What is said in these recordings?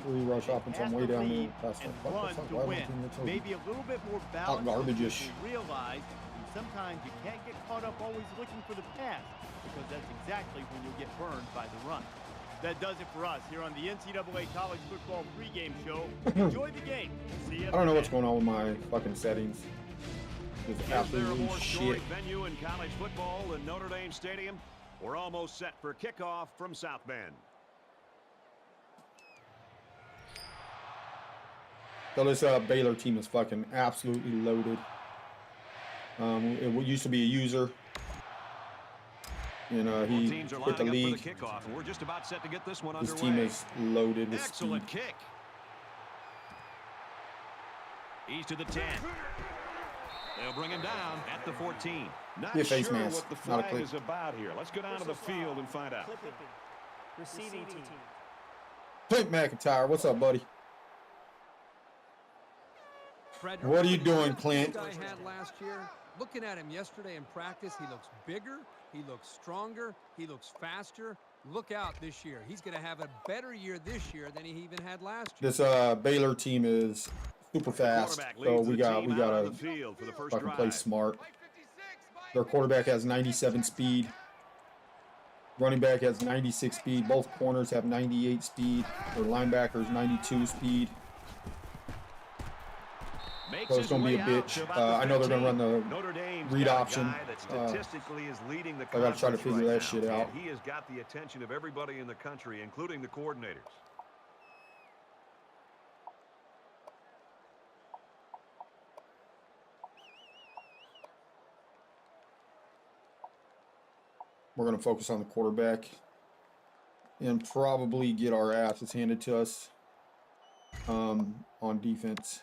Three rush offense on way down there. Pass and that. run to win. Maybe a little bit more balance. Garbage-ish. Realize sometimes you can't get caught up always looking for the pass because that's exactly when you'll get burned by the run. That does it for us here on the NCAA College Football pregame show. Enjoy the game. See you. I don't know what's going on with my fucking settings. It's absolutely shit. Venue in college football in Notre Dame Stadium. We're almost set for kickoff from South Bend. So this Baylor team is fucking absolutely loaded. It used to be a user. And he quit the league. We're just about set to get this one His underway. team is loaded with Excellent speed. kick. He's to the 10. They'll bring him down at the 14. Not Be face sure mask, what the not a flag clip. is about here. Let's go down to the field and find out. Receiving team. Clint McIntyre, what's up, buddy? What are you doing, Clint? I had last year. Looking at him yesterday in practice, he looks bigger, he looks stronger, he looks faster. Look out this year. He's going to have a better year this year than he even had last year. This Baylor team is super fast, so we gotta fucking play smart. Their quarterback has 97 speed. Running back has 96 speed. Both corners have 98 speed. Their linebackers 92 speed. So it's going to be a bitch. I know they're going to run the read option. I got to try to figure that shit out. He has got the attention of everybody in the country, including the coordinators. We're going to focus on the quarterback and probably get our asses handed to us on defense.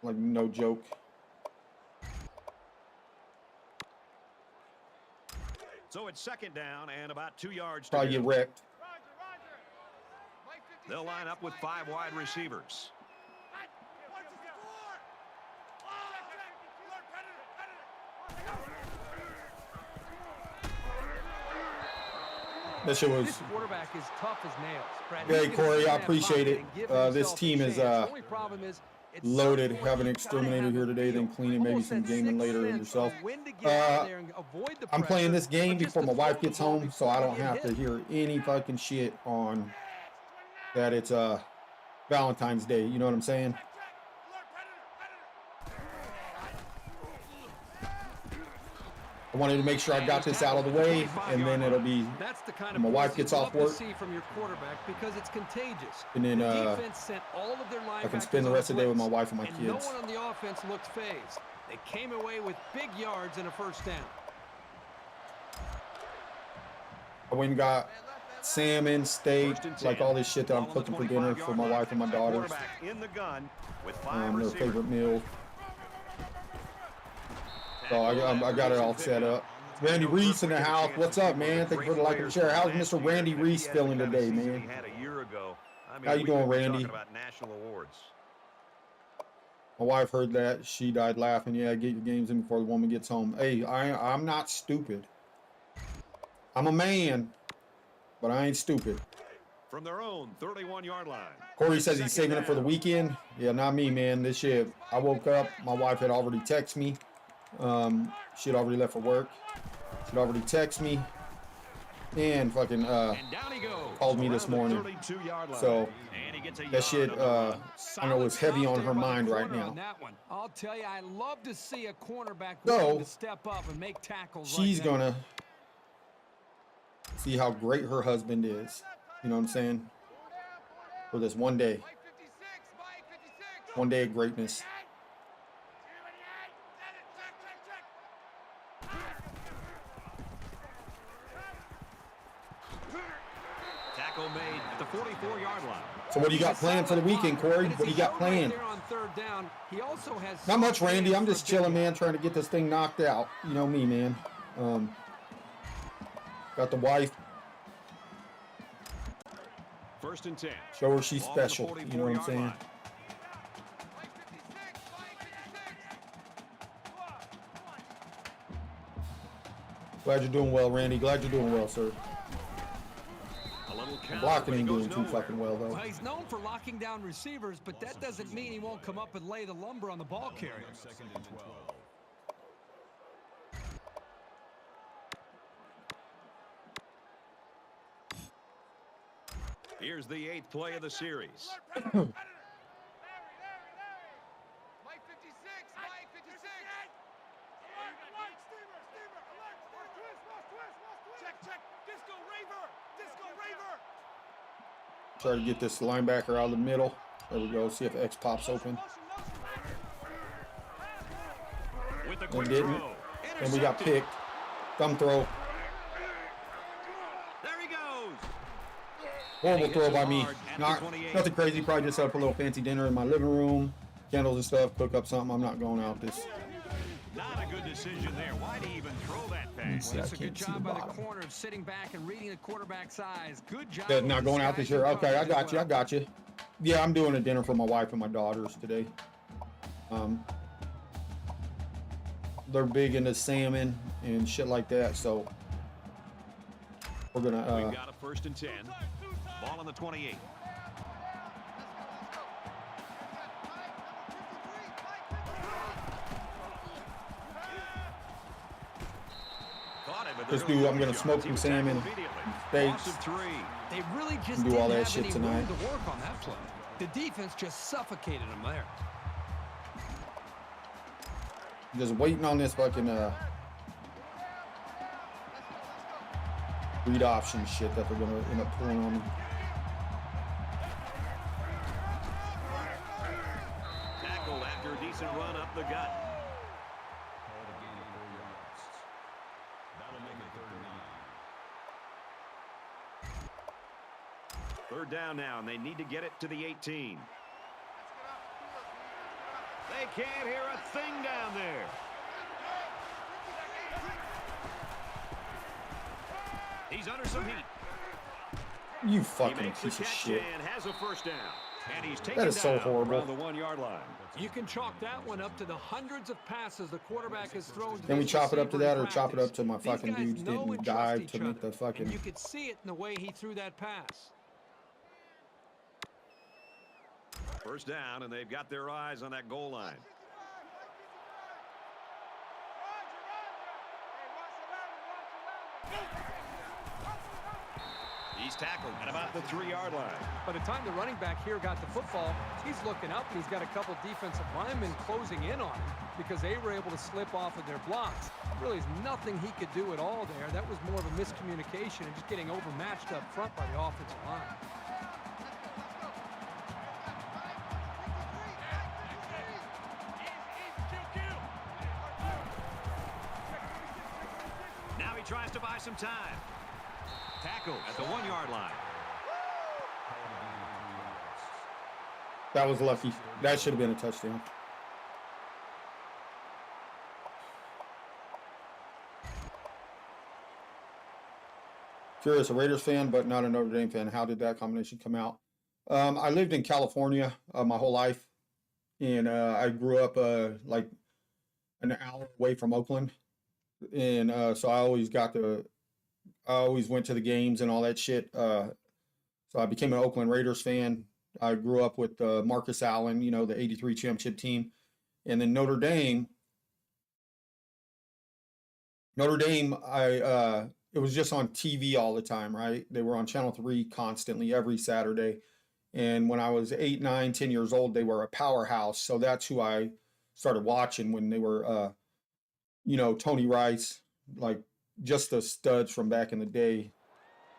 Like, no joke. So it's second down and about 2 yards. Probably get wrecked. They'll line up with 5 wide receivers. That shit was. This quarterback is tough as nails. Brad, Hey, Corey, I appreciate it. This team is loaded. Have an exterminator here today, then clean it, maybe some gaming later yourself. I'm playing this game before my wife gets home, so I don't have to hear any fucking shit on that it's Valentine's Day. You know what I'm saying? I wanted to make sure I got this out of the way, and then it'll be when my wife gets off work, from your quarterback because it's contagious. and then I can spend the rest of the day with my wife and my kids. No one on the offense looked phased. They came away with big yards and a first down. I went and got salmon, steak, like all this shit that I'm cooking for dinner for my wife and my daughters. Their favorite meal. So I got it all set up. Randy Reese in the house. What's up, man? Thank you for the like and share. How's Mr. Randy Reese feeling today, man? How you doing, Randy? My wife heard that. She died laughing. Yeah, get your games in before the woman gets home. Hey, I'm not stupid. I'm a man, but I ain't stupid. From their own 31-yard line. Corey says he's saving it for the weekend. Yeah, not me, man. This shit. I woke up. My wife had already texted me. She'd already left for work. She'd already texted me and fucking called me this morning. So that shit I know is heavy on her mind right now. I'll tell you, I love to see a cornerback so to step up and make tackles. She's gonna see how great her husband is. You know what I'm saying? For this one day. One day of greatness. Made at the 44-yard line. So what do you got planned for the weekend, Corey? What do you got planned? Not much, Randy. I'm just chilling, man, trying to get this thing knocked out. You know me, man. Got the wife. First and 10. Show her she's special. You know what I'm saying? Glad you're doing well, Randy. Glad you're doing well, sir. Blocking ain't doing too fucking well, though. Well, he's known for locking down receivers, but that doesn't mean he won't come up and lay the lumber on the ball carrier. Here's the 8th play of the series. Try to get this linebacker out of the middle. There we go. See if X pops open. With the And quick didn't. throw. And we got picked. Thumb throw. There he goes. Horrible throw by me. Nothing crazy. Probably just set up a little fancy dinner in my living room. Candles and stuff. Cook up something. I'm not going out this. Not a good decision there. Why do you even throw that pass? Well, that's a good job by the corner of sitting back and reading the quarterback's eyes. Good job. That's not going out this year. Okay, I got you. I got you. Yeah, I'm doing a dinner for my wife and my daughters today. They're big into salmon and shit like that, so we're gonna. We've got a 1st and 10. Ball on the 28. This dude, I'm gonna smoke some salmon, steaks, They really just do all didn't that have shit any tonight. room to work on that play. The defense just suffocated them there. just waiting on this fucking read option shit that they're gonna end up pulling on me. Tackled after a decent run up the gut. Third down now, and they need to get it to the 18. They can't hear a thing down there. He's under some heat. You He fucking makes the piece of catch shit. and has a 1st down. And he's taken That is so down horrible. around the 1-yard line. You can chalk that one up to the hundreds of passes the quarterback has thrown to Can we this chop it up to receiver that, in or chop it up practice? to my These fucking guys dudes know didn't and dive trust to each make other, the fucking. and you could see it in the way he threw that pass. 1st down, and they've got their eyes on that goal line. He's tackled at about the 3-yard line. By the time the running back here got the football, he's looking up and he's got a couple defensive linemen closing in on him because they were able to slip off of their blocks. Really, there's nothing he could do at all there. That was more of a miscommunication and just getting overmatched up front by the offensive line. Now he tries to buy some time. Tackled at the 1-yard line. That was lucky. That should have been a touchdown. Curious, a Raiders fan, but not a Notre Dame fan. How did that combination come out? I lived in California my whole life, and I grew up like an hour away from Oakland, and so I always went to the games and all that shit. So I became an Oakland Raiders fan. I grew up with Marcus Allen, you know, the '83 championship team, and then Notre Dame. It was just on TV all the time, right? They were on Channel 3 constantly every Saturday. And when I was 8, 9, 10 years old, they were a powerhouse. So that's who I started watching when they were, Tony Rice, like just the studs from back in the day.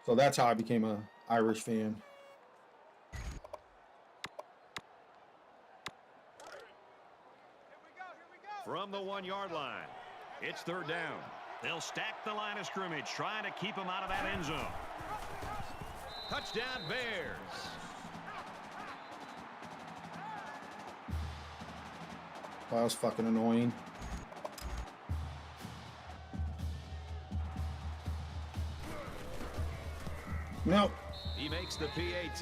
So that's how I became an Irish fan. From the 1-yard line, it's 3rd down. They'll stack the line of scrimmage, trying to keep him out of that end zone. Touchdown, Bears. That was fucking annoying. Nope. He makes the PAT.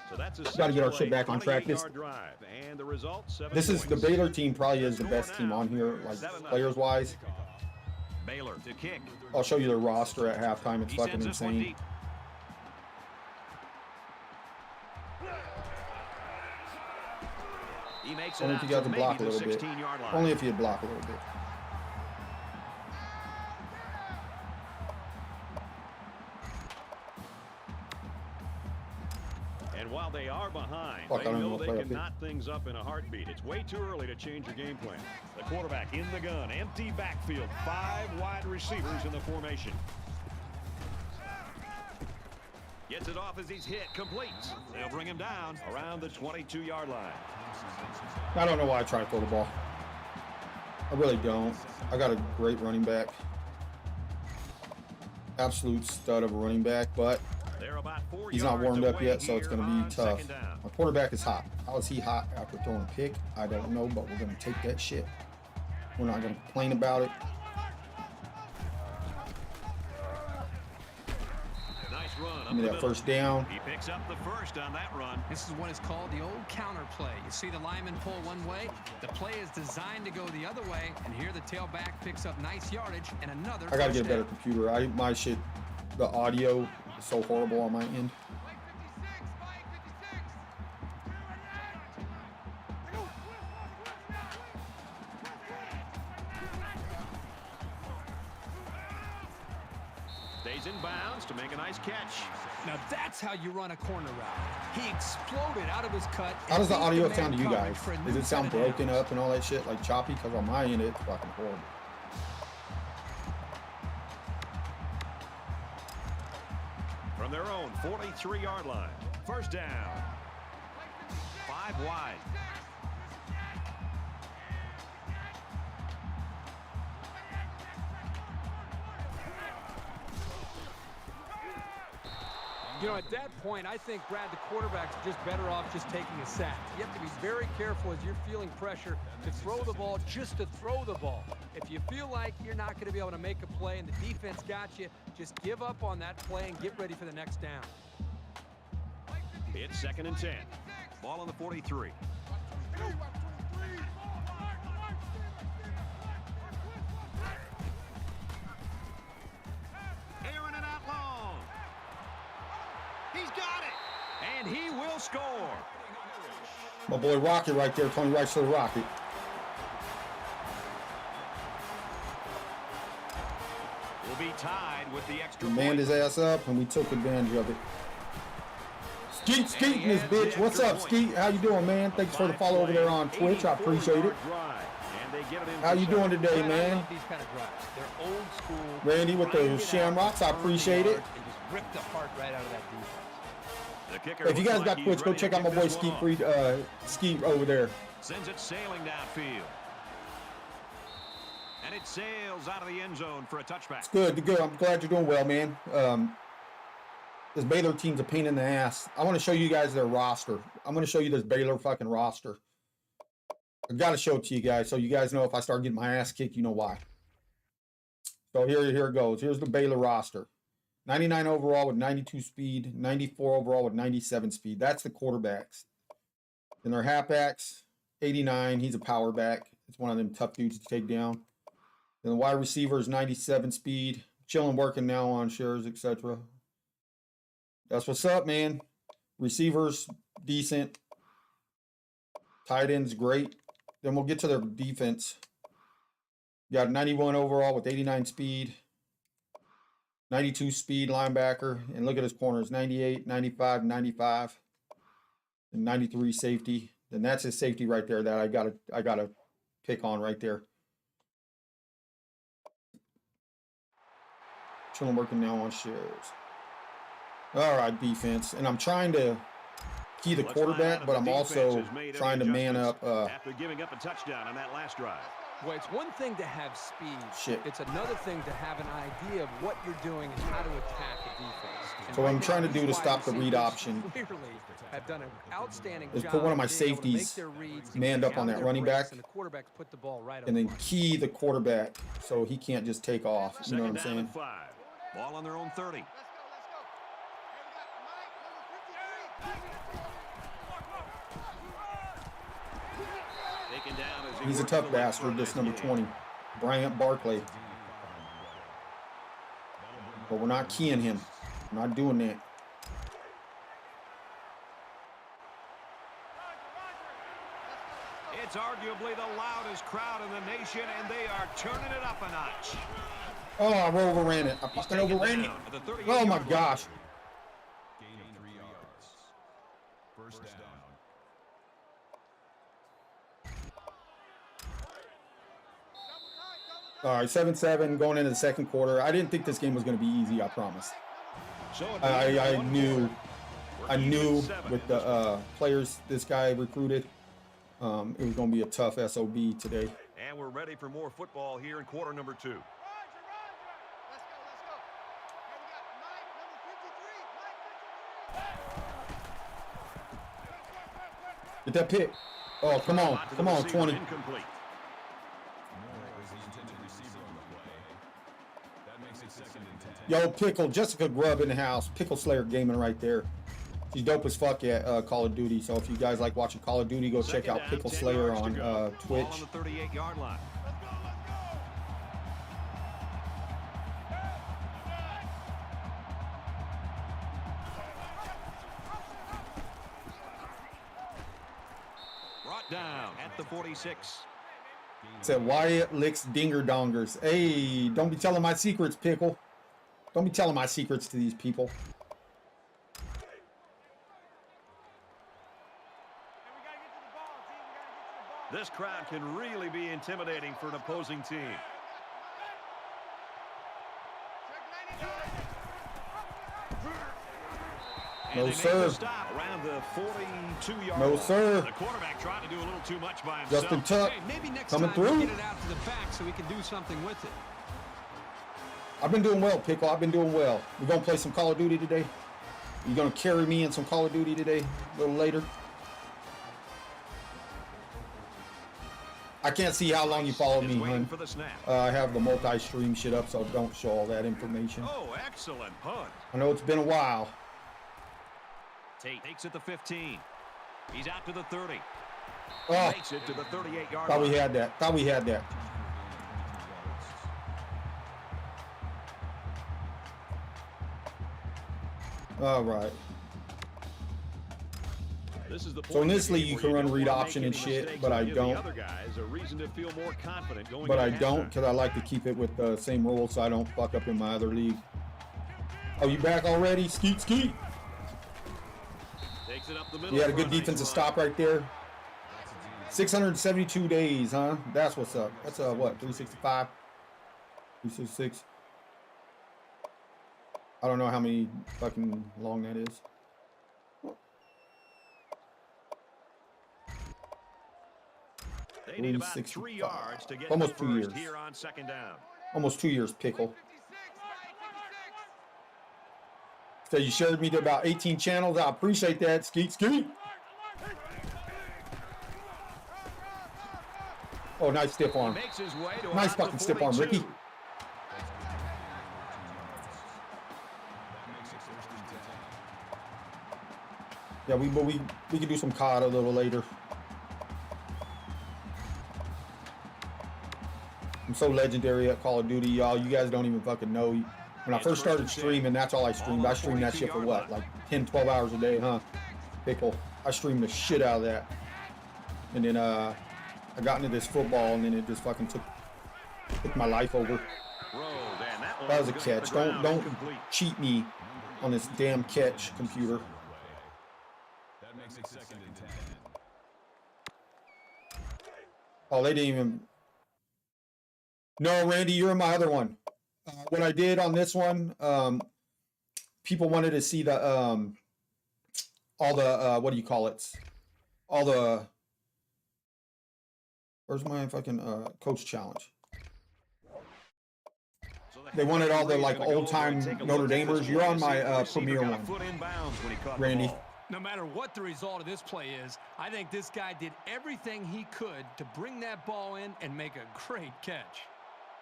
So that's a Gotta get our shit back on track. This is the Baylor team. Probably is the best team on here, like players wise. Baylor to kick. I'll show you their roster at halftime. It's fucking insane. He makes it Only if out you got to to block a maybe the little bit. 16-yard line. Only if you block a little bit. And while they are behind, Fuck, I they don't know know they play can up here. knot things up in a heartbeat. It's way too early to change your game plan. The quarterback in the gun, empty backfield, 5 wide receivers in the formation. Gets it off as he's hit, completes. They'll bring him down around the 22-yard line. I don't know why I try to throw the ball. I really don't. I got a great running back. Absolute stud of a running back, but They're about 4 he's not yards warmed up away yet, so it's here going to on be tough. second down. My quarterback is hot. How is he hot after throwing a pick? I don't know, but we're going to take that shit. We're not going to complain about it. Nice run. Give me that first down. He picks up the first on that run. This is what is called the old counter play. You see the lineman pull one way, the play is designed to go the other way, and here the tailback picks up nice yardage and another. I got to get a better down. computer. My shit, the audio is so horrible on my end. Stays in bounds to make a nice catch. Now that's how you run a corner route. He exploded out of his cut. How does the and beat audio man sound to you coverage guys? for a Does new it sound set of broken downs. up and all that shit, like choppy? Because on my end, it's fucking horrible. From their own 43-yard line. First down. 5 wide. You know, at that point, I think, Brad, the quarterback's just better off just taking a sack. You have to be very careful as you're feeling pressure to throw the ball just to throw the ball. If you feel like you're not going to be able to make a play and the defense got you, just give up on that play and get ready for the next down. It's 2nd and 10. Ball on the 43. Airing it out long. He's got it. And he will score. My boy Rocket right there, Tony Rice to the Rocket. Will be tied with the extra He manned point. his ass up, and we took advantage of it. Skeet in this bitch. What's up, Skeet? How you doing, man? Thanks for the follow over there on Twitch. I appreciate it. How you doing today, I man? love these kind of drives. They're old school. Randy with the grind it out, Shamrocks. I earn the appreciate it. yard, and just rip the heart right out of that defense. The kicker If you looks guys like got he's Twitch, go ready check to out my kick boy this one Skeet off. Skeet over there. Sends it sailing downfield. And it sails out of the end zone for a touchback. It's good. I'm glad you're doing well, man. This Baylor team's a pain in the ass. I want to show you guys their roster. I'm going to show you this Baylor fucking roster. I got to show it to you guys so you guys know if I start getting my ass kicked, you know why. So here it goes. Here's the Baylor roster. 99 overall with 92 speed, 94 overall with 97 speed. That's the quarterbacks. And their halfbacks, 89. He's a power back. It's one of them tough dudes to take down. Then the wide receivers, 97 speed. Chilling, working now on shares, etc. That's what's up, man. Receivers, decent. Tight ends, great. Then we'll get to their defense. Got 91 overall with 89 speed. 92 speed linebacker. And look at his corners. 98, 95, 95. And 93 safety. Then that's his safety right there that I gotta pick on right there. Chilling, working now on shares. All right, defense. And I'm trying to key the quarterback, but I'm also trying to man up. After giving up a touchdown on that last drive. Well, it's one thing to have speed. Shit. It's another thing to have an idea of what you're doing and how to attack a defense. And So what I'm right trying now, to do these to stop the wide read receivers option clearly have done an outstanding is job put one of my of being able to make safeties their reads, manned getting up on out of that their running breaks, back, and the quarterbacks put the ball right up and then the line. key the quarterback so he can't just take off. You know what I'm Second down saying? and 5. Ball on their own 30. Taken down as he He's a works tough the left bastard, foot this of number his 20. Bryant Barkley. But we're not keying him. We're not doing that. It's arguably the loudest crowd in the nation, and they are turning it up a notch. Oh, I overran it. I fucking overran it. Oh my gosh. Gain of 3 yards. First down. All right, 7-7 going into the second quarter. I didn't think this game was going to be easy, I promise. I knew with the players this guy recruited, it was going to be a tough SOB today. And we're ready for more football here in quarter number 2. Get that pick. Oh, come on. Come on, 20. Incomplete. Yo, Pickle, Jessica Grubb in the house. Pickle Slayer gaming right there. She's dope as fuck at Call of Duty. So if you guys like watching Call of Duty, go check out Pickle Slayer on Twitch. Ball on the 38-yard line. Brought down at the 46. Said Wyatt licks dinger dongers. Hey, don't be telling my secrets, Pickle. Don't be telling my secrets to these people. This crowd can really be intimidating for an opposing team. No, sir. Stop around the 42-yard No, line. sir. The quarterback trying to do a little too much by himself. Justin Tuck Hey, maybe next coming time we'll through. get it out to the back so we can do something with it. I've been doing well, Pickle. I've been doing well. We're going to play some Call of Duty today. You're going to carry me in some Call of Duty today, a little later. I can't see how long you follow me, Waiting hun. for the snap. I have the multi-stream shit up, so don't show all that information. Oh, excellent punt. I know it's been a while. Tate takes it to 15. He's out to the 30. Oh, Makes it to the 38-yard thought we line. had that. Thought we had that. All right. This is the So in point this of the league, game you where can run don't read wanna option make and any shit, mistakes but and I give don't. The other guys a reason to feel more confident going But I into don't halftime. because I like to keep it with the same rules so I don't fuck up in my other league. Oh, you back already? Skeet, skeet. Takes it up the middle. You had a for good nice defensive run. stop right there. 672 days, huh? That's what's up. That's what, 365? 366? I don't know how many fucking long that is. They need about 365. 3 yards to get Almost the 2 first years. here on second down. Almost 2 years, Pickle. So you shared me to about 18 channels. I appreciate that. Skeet, skeet. Oh, nice stiff arm. Makes his way to Nice about the fucking stiff arm, 42. Ricky. Yeah, we can do some COD a little later. I'm so legendary at Call of Duty, y'all. You guys don't even fucking know. When I first started streaming, that's all I streamed. I streamed that shit for what, like 10, 12 hours a day, huh? Pickle. I streamed the shit out of that. And then I got into this football, and then it just fucking took my life over. That was a catch. Don't cheat me on this damn catch, computer. That makes it second and 10. Oh, they didn't even. No, Randy, you're in my other one. What I did on this one, people wanted to see the all the what do you call it? All the. Where's my fucking coach challenge? They wanted all the like old time Notre Damers. You're on my premier one, Randy. No matter what the result of this play is, I think this guy did everything he could to bring that ball in and make a great catch.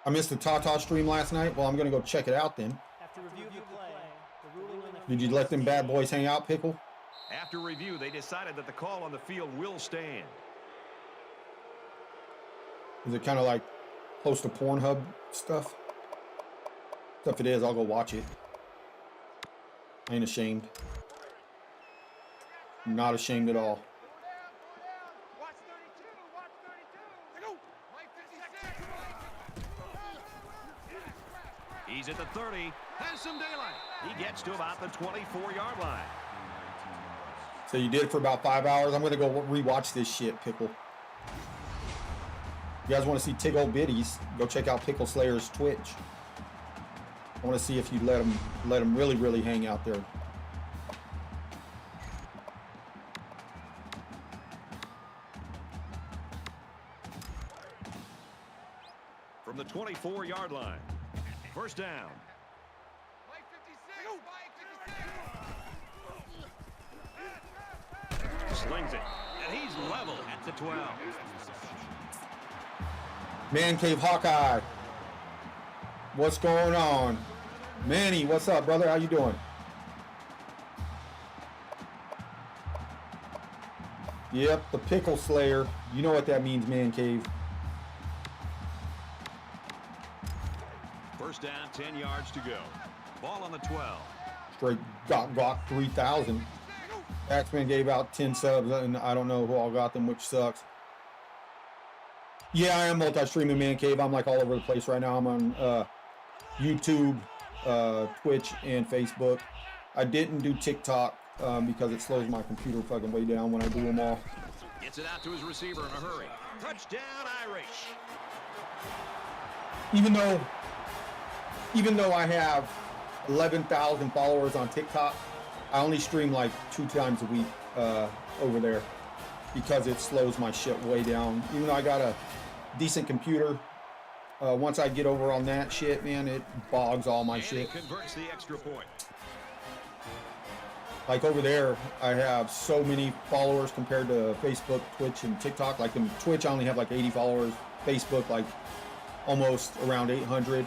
I missed the Tata stream last night. Well, I'm gonna go check it out then. After review of the play, the ruling on the Did you let them bad boys hang out, Pickle? After review, they decided that the call on the field will stand. Is it kind of like close to Pornhub stuff? If it is, I'll go watch it. I ain't ashamed. I'm not ashamed at all. He's at the 30. Has some daylight. He gets to about the 24-yard line. So you did it for about 5 hours. I'm gonna go rewatch this shit, Pickle. You guys want to see Tig Old Biddies? Go check out Pickle Slayer's Twitch. I want to see if you let him really hang out there. From the 24-yard line. First down. Slings it. And he's level at the 12. Man Cave Hawkeye. What's going on? Manny, what's up, brother? How you doing? Yep, the Pickle Slayer. You know what that means, Man Cave. First down, 10 yards to go. Ball on the 12. Straight got 3,000. Axman gave out 10 subs, and I don't know who all got them, which sucks. Yeah, I am multi-streaming, Man Cave. I'm like all over the place right now. I'm on YouTube, Twitch, and Facebook. I didn't do TikTok because it slows my computer fucking way down when I do them all. Gets it out to his receiver in a hurry. Touchdown, Irish. Even though I have 11,000 followers on TikTok, I only stream like 2 times a week over there because it slows my shit way down. Even though I got a decent computer, once I get over on that shit, man, it bogs all my shit. He converts the extra point. Like over there, I have so many followers compared to Facebook, Twitch, and TikTok. Like in Twitch, I only have like 80 followers. Facebook, like almost around 800.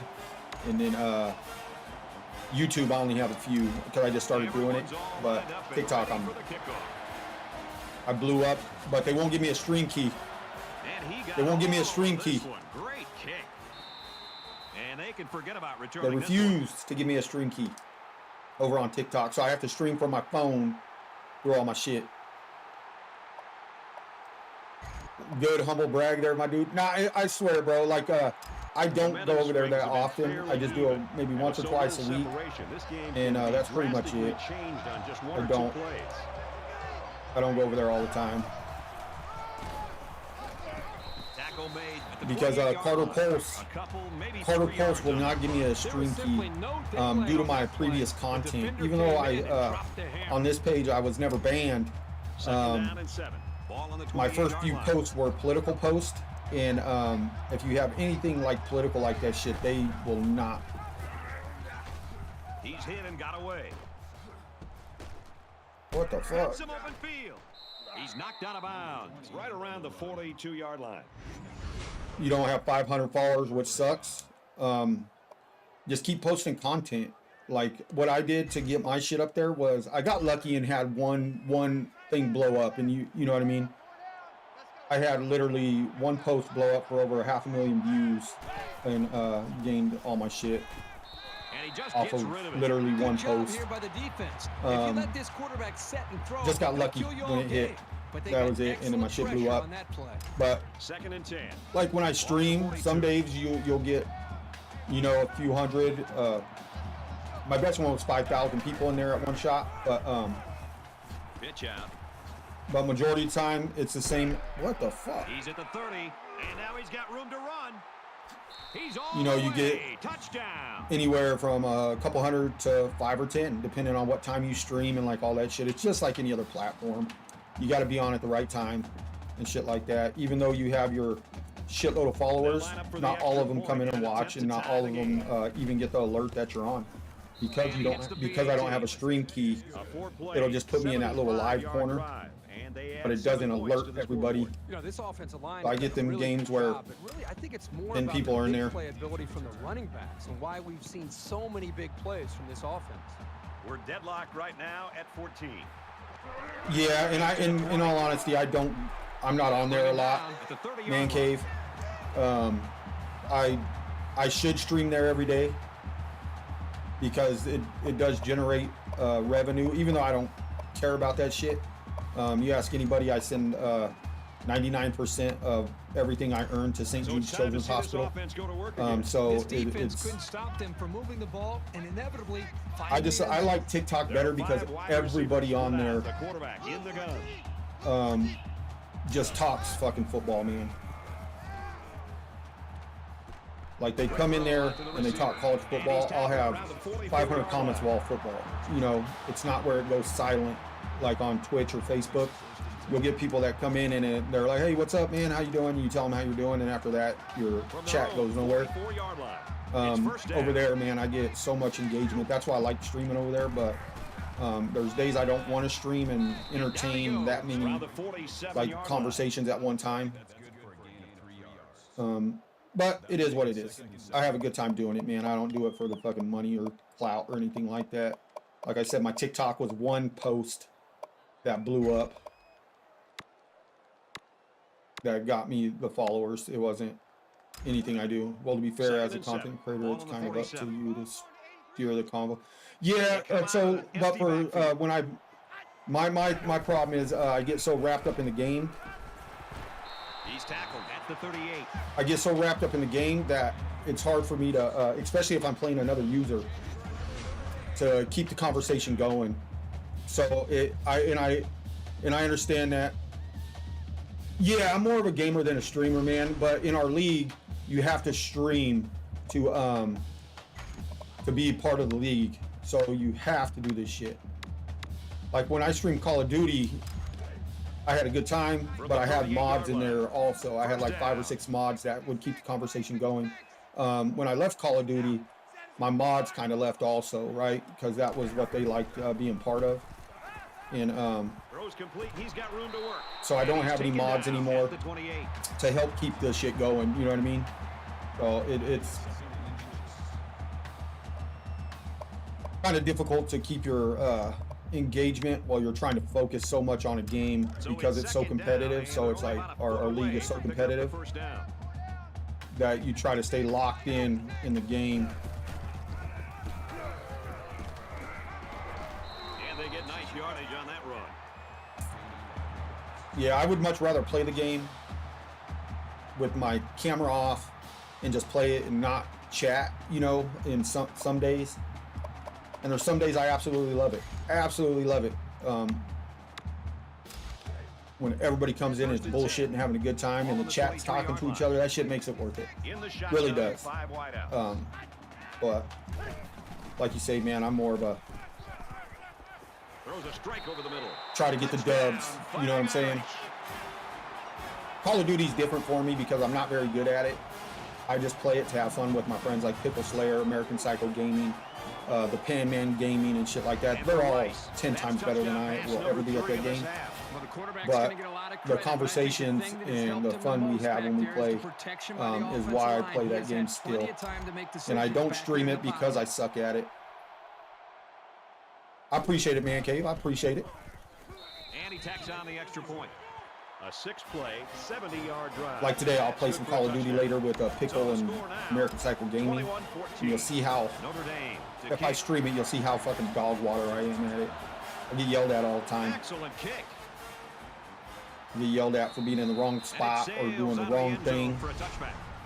And then YouTube, I only have a few because I just started doing it. But TikTok, I blew up. But they won't give me a stream key. They won't give me a stream key. Great kick. And they can forget about returning. They refuse to give me a stream key over on TikTok. So I have to stream from my phone through all my shit. Good humble brag there, my dude. Nah, I swear, bro. Like, I don't go over there that often. I just do it maybe once or twice a week, and that's pretty much it. I don't go over there all the time because Carter Pulse will not give me a stream key due to my previous content. Even though I on this page I was never banned. My first few posts were political posts. And if you have anything like political like that shit, they will not. He's hit and got away. What the fuck? Some open field. He's knocked out of bounds right around the 42-yard line. You don't have 500 followers, which sucks. Just keep posting content. Like what I did to get my shit up there was I got lucky and had one thing blow up, and you know what I mean. I had literally one post blow up for over 500,000 views and gained all my shit off of literally one post. Just got lucky when it hit. That was it, and then my shit blew up. But second and 10. Like when I stream, some days you'll get, you know, a few hundred. My best one was 5,000 people in there at one shot, but pitch out. But majority of the time, it's the same. What the fuck? He's at the 30, and now he's got room to run. He's all you know, you get touchdown. Anywhere from a couple hundred to 5 or 10, depending on what time you stream and like all that shit. It's just like any other platform. You got to be on at the right time and shit like that. Even though you have your shitload of followers, not all of them come in and watch, and not all of them even get the alert that you're on. Because I don't have a stream key, it'll just put me in that little live corner. But it doesn't alert everybody. You know, this offensive line, I get them games where I think it's more then about people are in there. Playability from the running backs and why we've seen so many big plays from this offense. We're deadlocked right now at 14. Yeah, and in all honesty, I'm not on there a lot. Man Cave. I should stream there every day because it does generate revenue, even though I don't care about that shit. You ask anybody, I send 99% of everything I earn to St. Jude's Children's Hospital. So This defense it's. couldn't stop them from moving the ball and inevitably I like TikTok better because everybody on there The quarterback in the gun. just talks fucking football, man. Like they come in there and they talk college football. I'll have 500 comments of all football. You know, it's not where it goes silent like on Twitch or Facebook. You'll get people that come in and they're like, "Hey, what's up, man? How you doing?" You tell them how you're doing, and after that, your chat goes nowhere. Over there, man, I get so much engagement. That's why I like streaming over there. But there's days I don't want to stream and entertain that many like conversations at one time. But it is what it is. I have a good time doing it, man. I don't do it for the fucking money or clout or anything like that. Like I said, my TikTok was one post that blew up, that got me the followers. It wasn't anything I do. Well, to be fair, as a content creator, it's kind of up to you to steer the convo. Yeah, but for when my problem is I get so wrapped up in the game. He's tackled at the 38. I get so wrapped up in the game that it's hard for me to, especially if I'm playing another user, to keep the conversation going. So I understand that. Yeah, I'm more of a gamer than a streamer, man. But in our league, you have to stream to be part of the league. So you have to do this shit. Like when I stream Call of Duty, I had a good time, but I had mods in there also. I had like 5 or 6 mods that would keep the conversation going. When I left Call of Duty, my mods kind of left also, right? Because that was what they liked being part of. And He's got room to work. so I don't have any mods anymore to help keep this shit going. You know what I mean? So it's kind of difficult to keep your engagement while you're trying to focus so much on a game because it's so competitive. So it's like our league is so competitive that you try to stay locked in the game. And they get nice yardage on that run. Yeah, I would much rather play the game with my camera off and just play it and not chat, you know, in some days. And there's some days I absolutely love it. Absolutely love it. When everybody comes in and it's bullshit and having a good time and the chat's talking to each other, that shit makes it worth it. Really does. But like you say, man, I'm more of a Throws a strike over the middle. try to get the dubs. You know what I'm saying? Call of Duty's different for me because I'm not very good at it. I just play it to have fun with my friends like Pickle Slayer, American Psycho Gaming, the Pan Man Gaming and shit like that. They're all 10 times better than I will ever be at that game. But the conversations and the fun we have when we play is why I play that game still. And I don't stream it because I suck at it. I appreciate it, Man Cave. I appreciate it. And he tacks on the extra point. A 6-play, 70-yard drive. Like today, I'll play some Call of Duty later with Pickle and American Psycho Gaming. And you'll see how, if I stream it, you'll see how fucking dog water I am at it. I get yelled at all the time. Excellent kick. I get yelled at for being in the wrong spot or doing the wrong thing.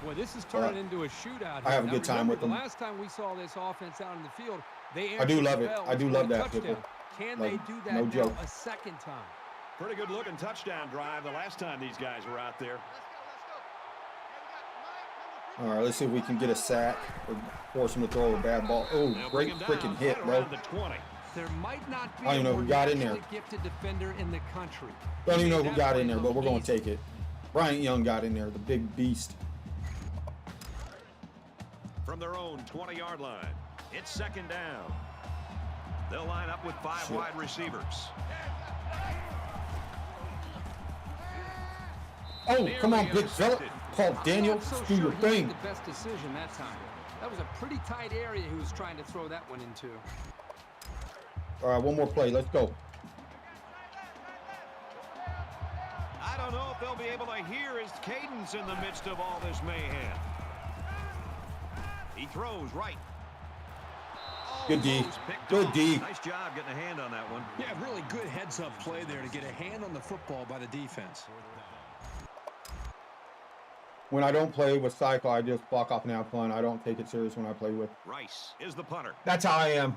Boy, this is turning into a shootout. I have a good time with them. The last time we saw this offense out in the field, they I do love it. I do love that, touchdown. Pickle. Can Like, they do that no now joke. a second time? Pretty good looking touchdown drive the last time these guys were out there. All right, let's see if we can get a sack or force him to throw a bad ball. Oh, great freaking hit, bro. There might not be I don't even know who got in there. a gifted defender in the country. Don't even know who got in there, but we're going to take it. Bryant Young got in there, the big beast. From their own 20-yard line, it's second down. They'll line up with 5 wide receivers. Oh, come on, big fella. Paul Daniel, do your thing. The best decision that time. That was a pretty tight area he was trying to throw that one into. All right, one more play. Let's go. I don't know if they'll be able to hear his cadence in the midst of all this mayhem. He throws right. Good D. Good D. Nice job getting a hand on that one. Yeah, really good heads-up play there to get a hand on the football by the defense. when I don't play with Cycle, I just walk off and have fun. I don't take it serious when I play with. Rice is the punter. That's how I am.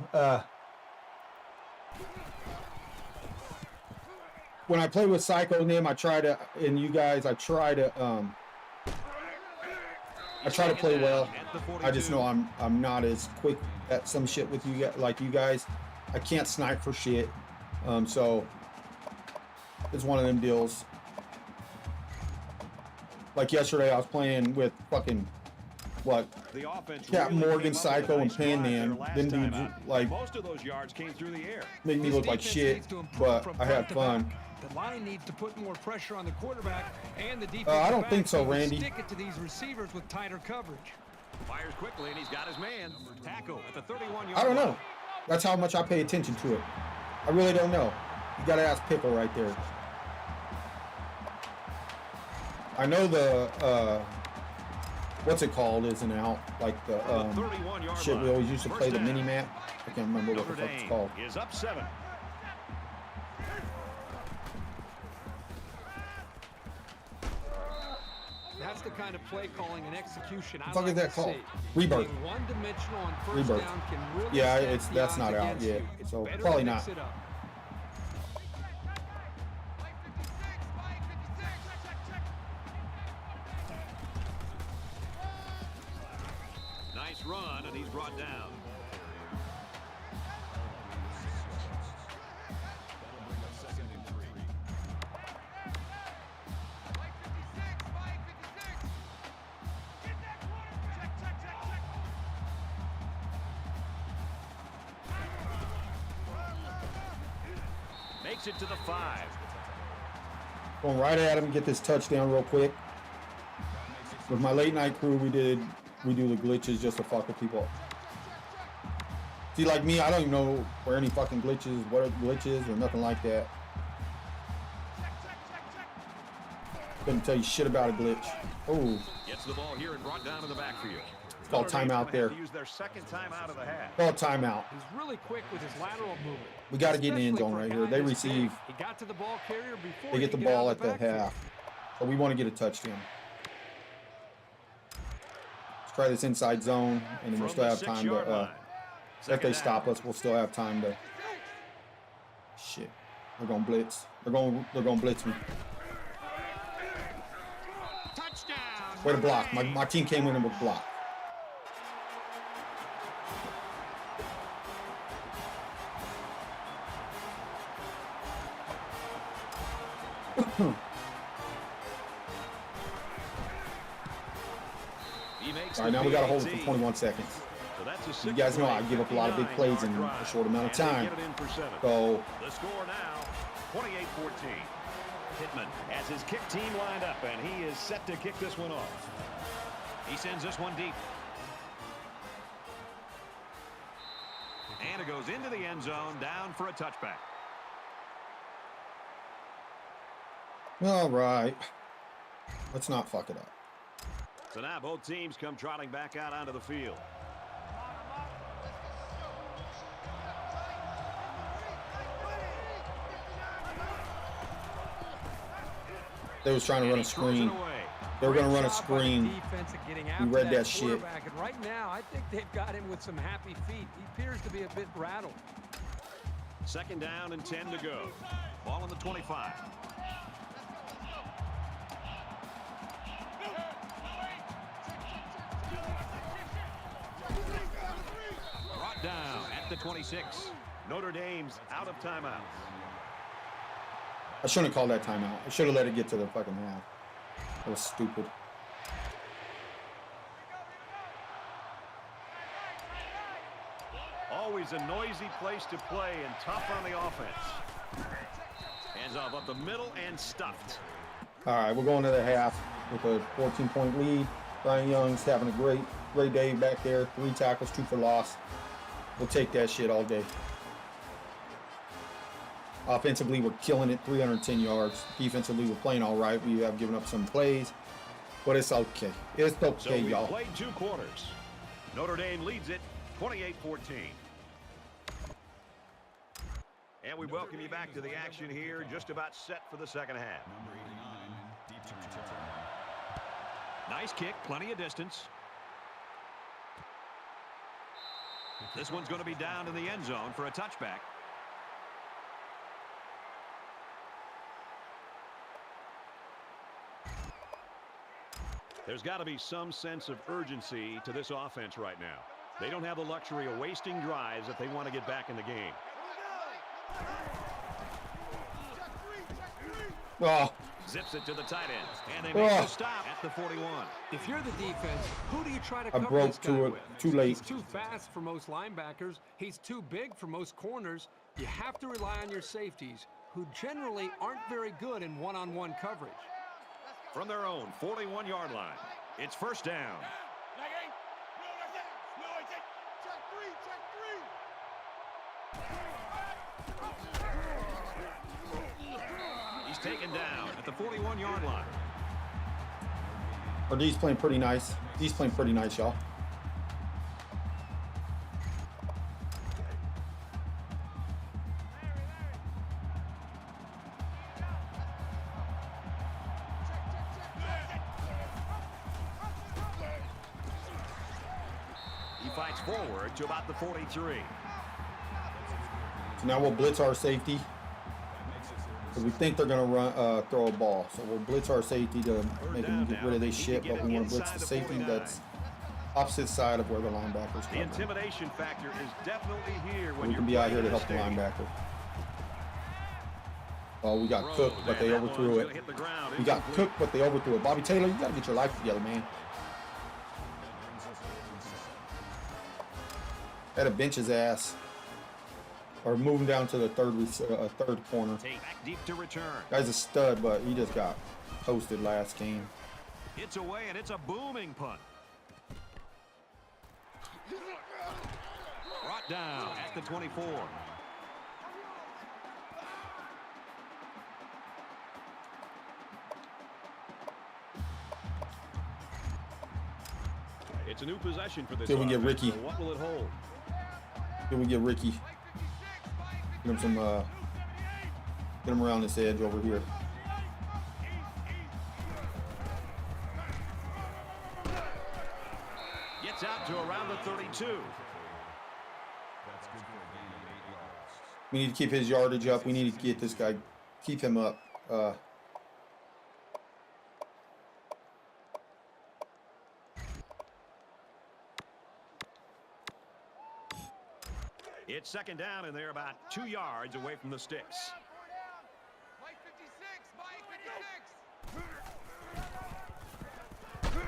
When I play with Psycho and them, I try to play well. I just know I'm not as quick at some shit with you like you guys. I can't snipe for shit. So it's one of them deals. Like yesterday, I was playing with fucking Captain Morgan, Psycho, and Panman. Then dudes like most of those yards came through the air. make me look like shit, but I had fun. The line needs to put more pressure on the quarterback and the defense. I don't think so, Randy. Stick it to these receivers with tighter coverage. Fires quickly, and he's got his man. Tackle at the 31-yard I don't know. line. That's how much I pay attention to it. I really don't know. You gotta ask Pickle right there. I know the what's it called isn't out, like the shit we always used to play, the mini map. I can't remember what the fuck it's called. Is up 7. That's the kind of play calling and execution I What the fuck like is that to called? see. Rebirth. Being one-dimensional on first Rebirth. down can really Yeah, stack the that's odds not out against yet, you. It's so better to probably mix not. it up. Nice run, and he's brought down. Makes it to the 5. Going right at him, get this touchdown real quick. With my late night crew, we do the glitches just to fuck with people. See, like me, I don't even know where any fucking glitches, what are glitches, or nothing like that. Couldn't tell you shit about a glitch. Oh, Gets the ball here and brought down to the backfield. it's called timeout there. Use their second timeout of the half. Called timeout. He's really quick with his lateral movement. We got to get in the end Especially zone for a right guy here. They this big. receive. He got to the ball carrier before They get the he could ball out at of the backfield. half. So we want to get a touchdown. Let's try this inside zone, and then we'll still have time to. If they stop us, we'll still have time to. Shit, they're gonna blitz. They're gonna blitz me. Touchdown. Way to block. My team came in and would block. He makes All right, the now we got to hold it 18. for 21 seconds. So that's a You guys know I give up a lot of big plays in 59-yard a drive. short amount of And they time. get it in for 7. So The score now, 28-14. Pittman has his kick team lined up, and he is set to kick this one off. He sends this one deep. And it goes into the end zone, down for a touchback. all right, let's not fuck it up. So now both teams come trotting back out onto the field. They was trying to run a screen. They were going to run a screen. We read that shit. And right now, I think they've got him with some happy feet. He appears to be a bit rattled. Second down and 10 to go. Ball on the 25. Brought down at the 26. Notre Dame's out of timeouts. I shouldn't have called that timeout. I should have let it get to the fucking half. That was stupid. Always a noisy place to play and tough on the offense. Hands off up the middle and stuffed. All right, we're going to the half with a 14-point lead. Brian Young's having a great day back there. 3 tackles, 2 for loss. We'll take that shit all day. Offensively, we're killing it, 310 yards. Defensively, we're playing all right. We have given up some plays, but it's okay. It's So okay, we y'all. played 2 quarters. Notre Dame leads it 28-14. And we welcome you back to the action here, just about set for the second half. Number 89, deep to return. Nice kick, plenty of distance. This one's going to be down in the end zone for a touchback. There's got to be some sense of urgency to this offense right now. They don't have the luxury of wasting drives if they want to get back in the game. Oh, Zips it to the tight end, and they make the stop at the 41. If you're the defense, who do you try to I cover broke this guy to it with? too late. He's too fast for most linebackers. He's too big for most corners. You have to rely on your safeties, who generally aren't very good in one-on-one coverage. From their own 41-yard line, it's first down. He's taken down at the 41-yard line. Our D's playing pretty nice. D's playing pretty nice, y'all. He fights forward to about the 43. So now we'll blitz our safety. Because we think they're going to throw a ball. So we'll blitz our safety to make them get rid of this shit. But we want to blitz the safety that's opposite side of where the linebackers The come. intimidation factor is definitely here when We you're can be out here to playing help the in a stadium. linebacker. Oh, we got cooked, but they overthrew it. We got cooked, but they overthrew it. Bobby Taylor, you got to get your life together, man. Had to bench his ass. Or move him down to the third corner. Take back deep to return. Guy's a stud, but he just got toasted last game. It's away, and it's a booming punt. Brought down at the 24. It's a new possession for this. See if we can get offense, Ricky. so what will it hold? Here we get Ricky. Get him some, get him around this edge over here. Gets out to around the 32. That's good for a gain of 8 yards. We need to keep his yardage up. We need to get this guy, keep him up. It's second down, and they're about 2 yards away from the sticks. Mike 56, Mike 56.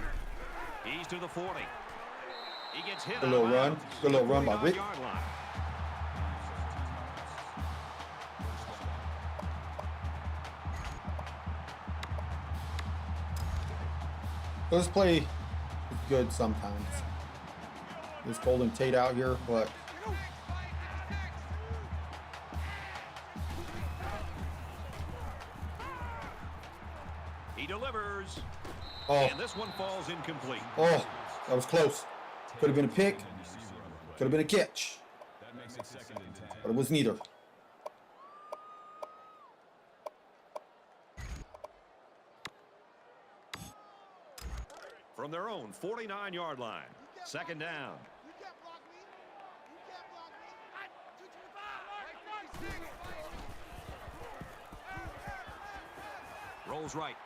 He's to the 40. He gets hit. Good little out of run. bounds. Good little run by Rick. 49-yard line. This play is good sometimes. There's Golden Tate out here, but He delivers. oh, And this one falls incomplete. oh, that was close. Could have been a pick. Could have been a catch. That makes it second and 10. But it was neither. From their own 49-yard line. Second down. Rolls right.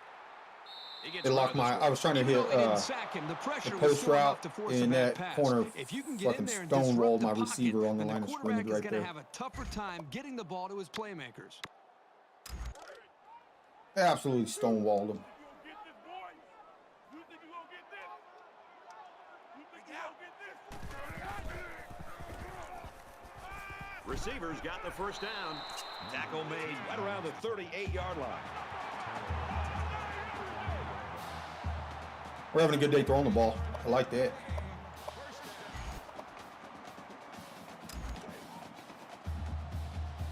He gets It locked rid of my. this I was trying to Even hit though they didn't sack him, the the pressure was post still enough route, to force a and bad that pass. corner If you can get in fucking there and stonewalled disrupt my the receiver pocket, on the then line the of quarterback scrimmage is right going to there. have a tougher time getting the ball to his playmakers. Absolutely stonewalled him. Receivers got the first down. Tackle made right around the 38-yard line. We're having a good day throwing the ball. I like that.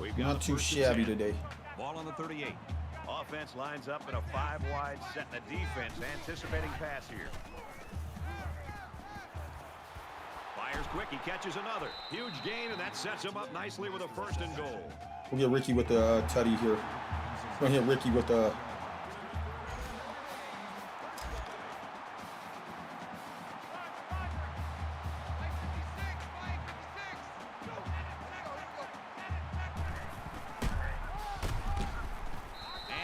We've got Not a too first and shabby 10. today. Ball on the 38. Offense lines up in a 5-wide set, and the defense anticipating pass here. Fires quick. He catches another. Huge gain, and that sets him up nicely with a first and goal. We'll get Ricky with the tutty here. We're going to hit Ricky with the...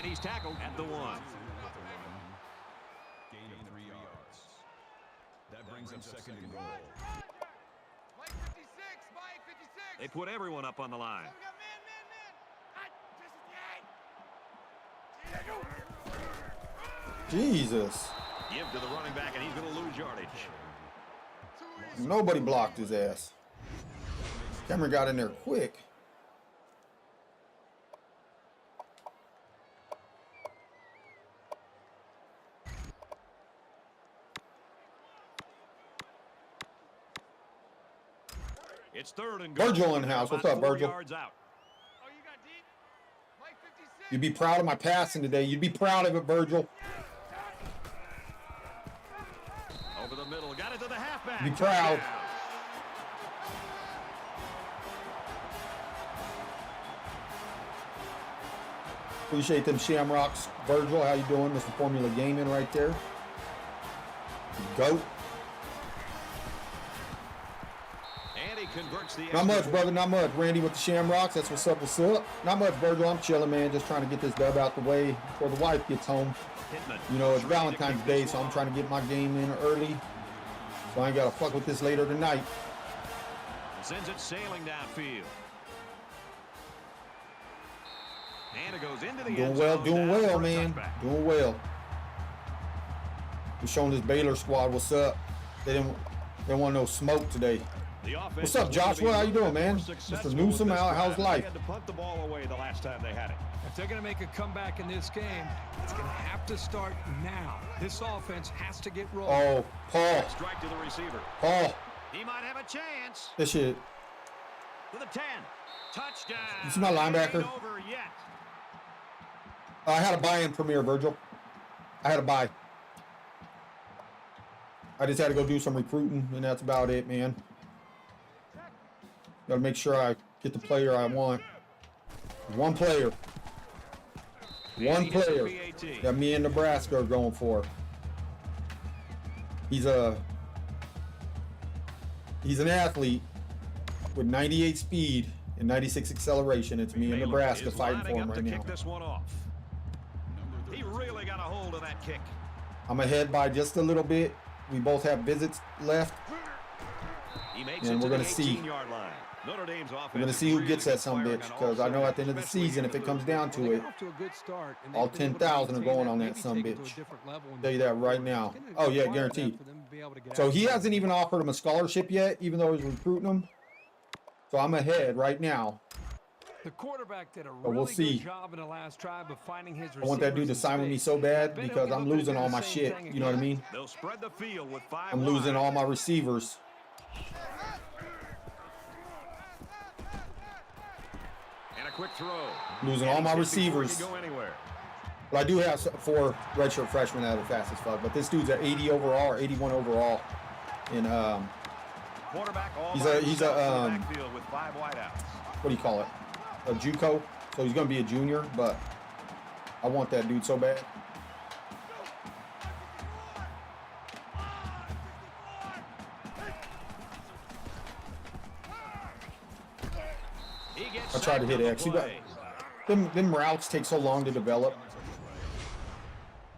And he's tackled at the 1. Gain of 3 yards. That brings up second and goal. Mike 56, Mike 56. They put everyone up on the line. Jesus. Give to the running back, and he's going to lose yardage. Nobody blocked his ass. Cameron got in there quick. It's 3rd and goal. Virgil in the house. What's up, About 4 Virgil? yards out. Oh, you got deep. Mike 56. You'd be proud of my passing today. You'd be proud of it, Virgil. Over the middle. Got it to the halfback. Be proud. Touchdown. Appreciate them Shamrocks. Virgil, how you doing? Mr. Formula Gaming right there. Goat. And he converts the Not extra much, point. brother. Not much. Randy with the Shamrocks. That's what's up. What's up? Not much, Virgil. I'm chilling, man. Just trying to get this dub out the way before the wife gets home. Pittman You know, it's trying to Valentine's kick Day, this so I'm one trying to get my game in early. So I ain't got to fuck with this later tonight. off. Sends it sailing downfield. And it goes into the Doing end well, zone, doing down well, for a man. touchback. Doing well. We're showing this Baylor squad what's up. They didn't want no smoke today. The offense What's up, is looking to be Joshua? How you doing, more man? successful Mr. Newsom, with this how's drive. They life? had to punt the ball away the last time they had it. If they're going to make a comeback in this game, it's going to have to start now. This offense has to get rolling. Oh, Paul. Strike to the receiver. Paul. He might have a chance. This shit. To the 10. Touchdown. You see my linebacker? Ain't over yet. I had a buy in Premier, Virgil. I had a buy. I just had to go do some recruiting, and that's about it, man. Got to make sure I get the player I want. One player. One player that me and Nebraska are going for. He's an athlete with 98 speed and 96 acceleration. It's me and Baylor Nebraska is fighting for lining him up right to now. kick this one off. He really got a hold of that kick. I'm ahead by just a little bit. We both have visits left. He makes And it we're to gonna the see. 18-yard line. Notre Dame's offense. We're going to see who gets that some bitch, because I know at the end of the season, if it comes down to it, Off to a good start, and all they've been able to 10,000 are maintain going on maybe that son take it to a bitch. different level in Tell you the that game. right now. It's gonna Oh, yeah, require that guaranteed. for them to be able to get So out he there. hasn't even offered him a scholarship yet, even though he's recruiting him. So I'm ahead right now. The quarterback did a we'll really see. good job in the last drive of finding his I want that dude to receivers in sign with me space. so bad Bet he'll because be I'm looking to losing do all the my same shit. thing You know what I again. mean? They'll spread the field with 5 I'm losing all my receivers. And a quick throw. Losing all my And he's hit before he receivers. can go anywhere. But I do have 4 redshirt freshmen that are fast as fuck. But this dude's at 80 overall or 81 overall. And Quarterback all He's by a- himself in the backfield with 5 wideouts. what do you call it? A JUCO. So he's going to be a junior, but I want that dude so bad. He gets I tried to hit sacked on the X. play. Them routes take so long to develop.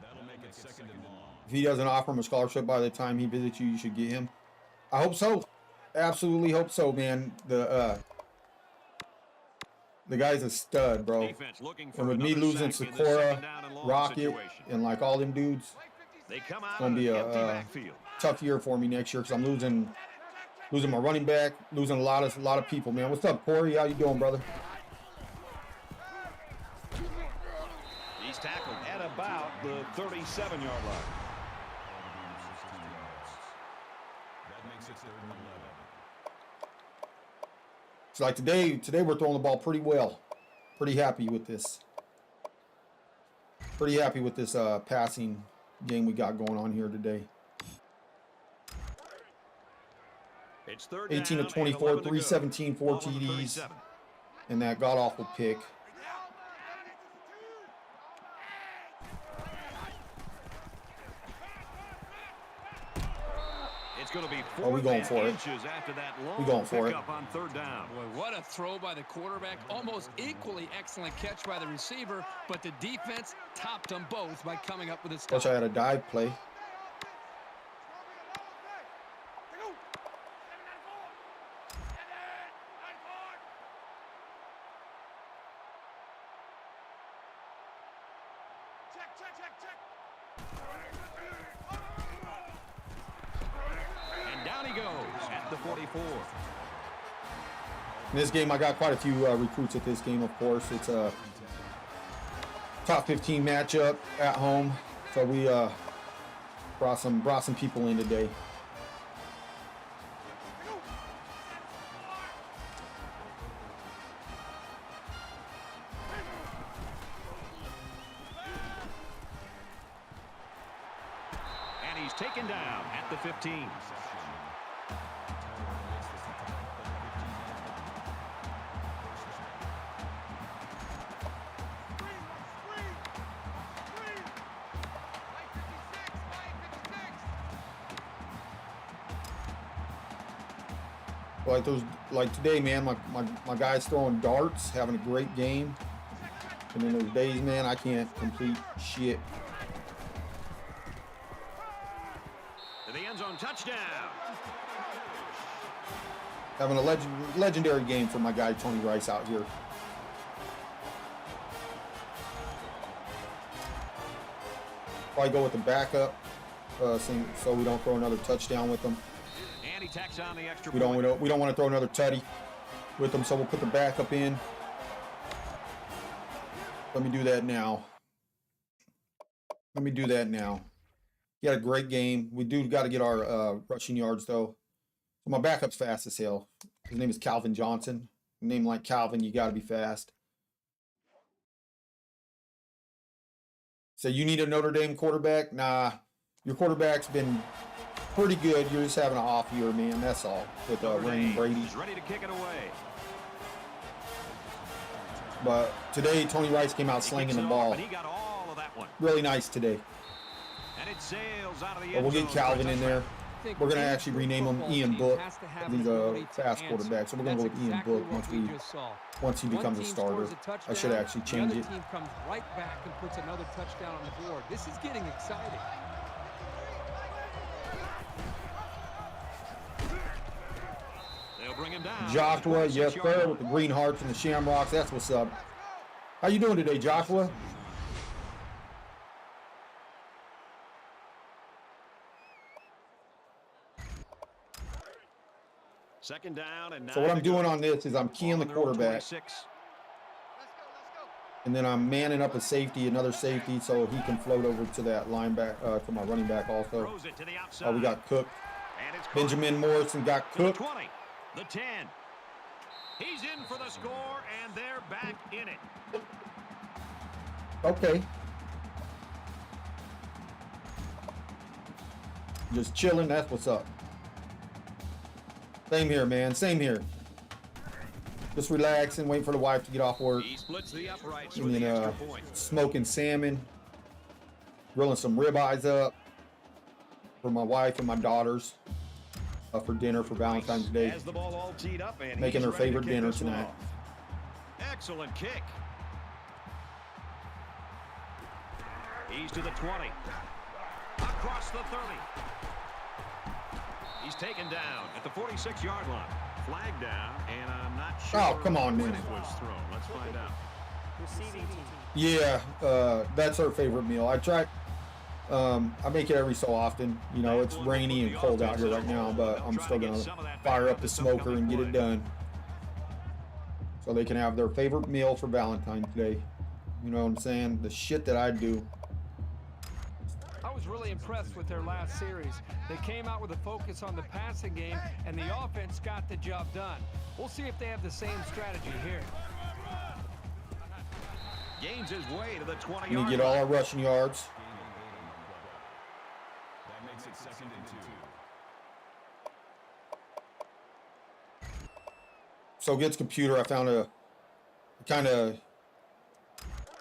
That'll make it second and long. If he doesn't offer him a scholarship by the time he visits you, you should get him. I hope so. Absolutely hope so, man. The guy's a stud, bro. Defense looking for And with me another losing sack in this Sakura, second down and long Rocket, situation. and like all them dudes, They come out gonna in be an a, empty backfield. tough year for me next year because I'm losing my running back, losing a lot of people, man. What's up, Corey? How you doing, brother? He's tackled at about the 37-yard line. That makes it 3rd and 11. So like today we're throwing the ball pretty well. Pretty happy with this. Pretty happy with this passing game we got going on here today. It's 3rd 18 to down and 24, 11 to go. 317, 4 Ball on the TDs, 37. and that god-awful pick. It's It's going to be Oh, we going 4th for and it. inches after that We long going for it. pickup on 3rd down. Boy, what a throw by the quarterback. Almost equally excellent catch by the receiver, but the defense topped them both by coming up with a stop. Wish I had a dive play. And down he goes at the 44. In this game, I got quite a few recruits at this game, of course. It's a top 15 matchup at home. So we brought some people in today. And he's taken down at the 15. Like today, man, my guy's throwing darts, having a great game. And then those days, man, I can't complete shit. To the end zone, touchdown. Having a legendary game for my guy Tony Rice out here. Probably go with the backup, so we don't throw another touchdown with them. And he tacks on the extra We point. don't want to throw another tutty with them, so we'll put the backup in. Let me do that now. He had a great game. We do got to get our rushing yards though. So my backup's fast as hell. His name is Calvin Johnson. A name like Calvin, you got to be fast. So you need a Notre Dame quarterback? Nah, your quarterback's been pretty good. You're just having an off year, man. That's all. With Rain Brady. He's ready to kick it away. But today, Tony Rice came out slinging the ball. But he got all of that one. Really nice today. And it sails out of the But end we'll get zone for a Calvin in touchdown. there. We're going to actually rename him Ian Book. He's a fast quarterback. So we're going to go with Ian Book once he becomes a starter. I should actually change it. The other team comes right back and puts another touchdown on the board. This is getting exciting. They'll bring him down. Joshua, yes sir, with the Green Hearts and the Shamrocks. That's what's up. How you doing today, Joshua? Second down and So what I'm doing on this is I'm keying the quarterback, and then I'm manning up a safety, another safety, so he can float over to that linebacker, to my running back also. Throws it to the outside. We got Cook. And it's caught. Benjamin Morrison got To the Cook. 20, the 10. He's in for the score, and they're back in it. Okay. Just chilling, that's what's up. Same here, man, same here. Just relaxing, waiting for the wife to get off work. He splits the uprights for And the then extra point. smoking salmon, grilling some ribeyes up for my wife and my daughters for dinner for Valentine's Day. Has the ball all teed up and Making he's their ready to favorite kick dinner this one tonight. off. Excellent kick. He's to the 20. Across the 30. He's taken down at the 46-yard line. Flag down, and I'm not sure Oh, come on, when man. it was thrown. Let's find out. Receiving team. Yeah, that's her favorite meal. I make it every so often. You know, it's rainy and cold out here right now, but I'm still gonna fire up the smoker and get it done. So they can have their favorite meal for Valentine's Day. You know what I'm saying? The shit that I do. I was really impressed with their last series. They came out with a focus on the passing game, and the offense got the job done. We'll see if they have the same strategy here. Gains his way to the 20-yard We line. get all our rushing yards. That makes it 2nd and 2. So against computer, I found a kind of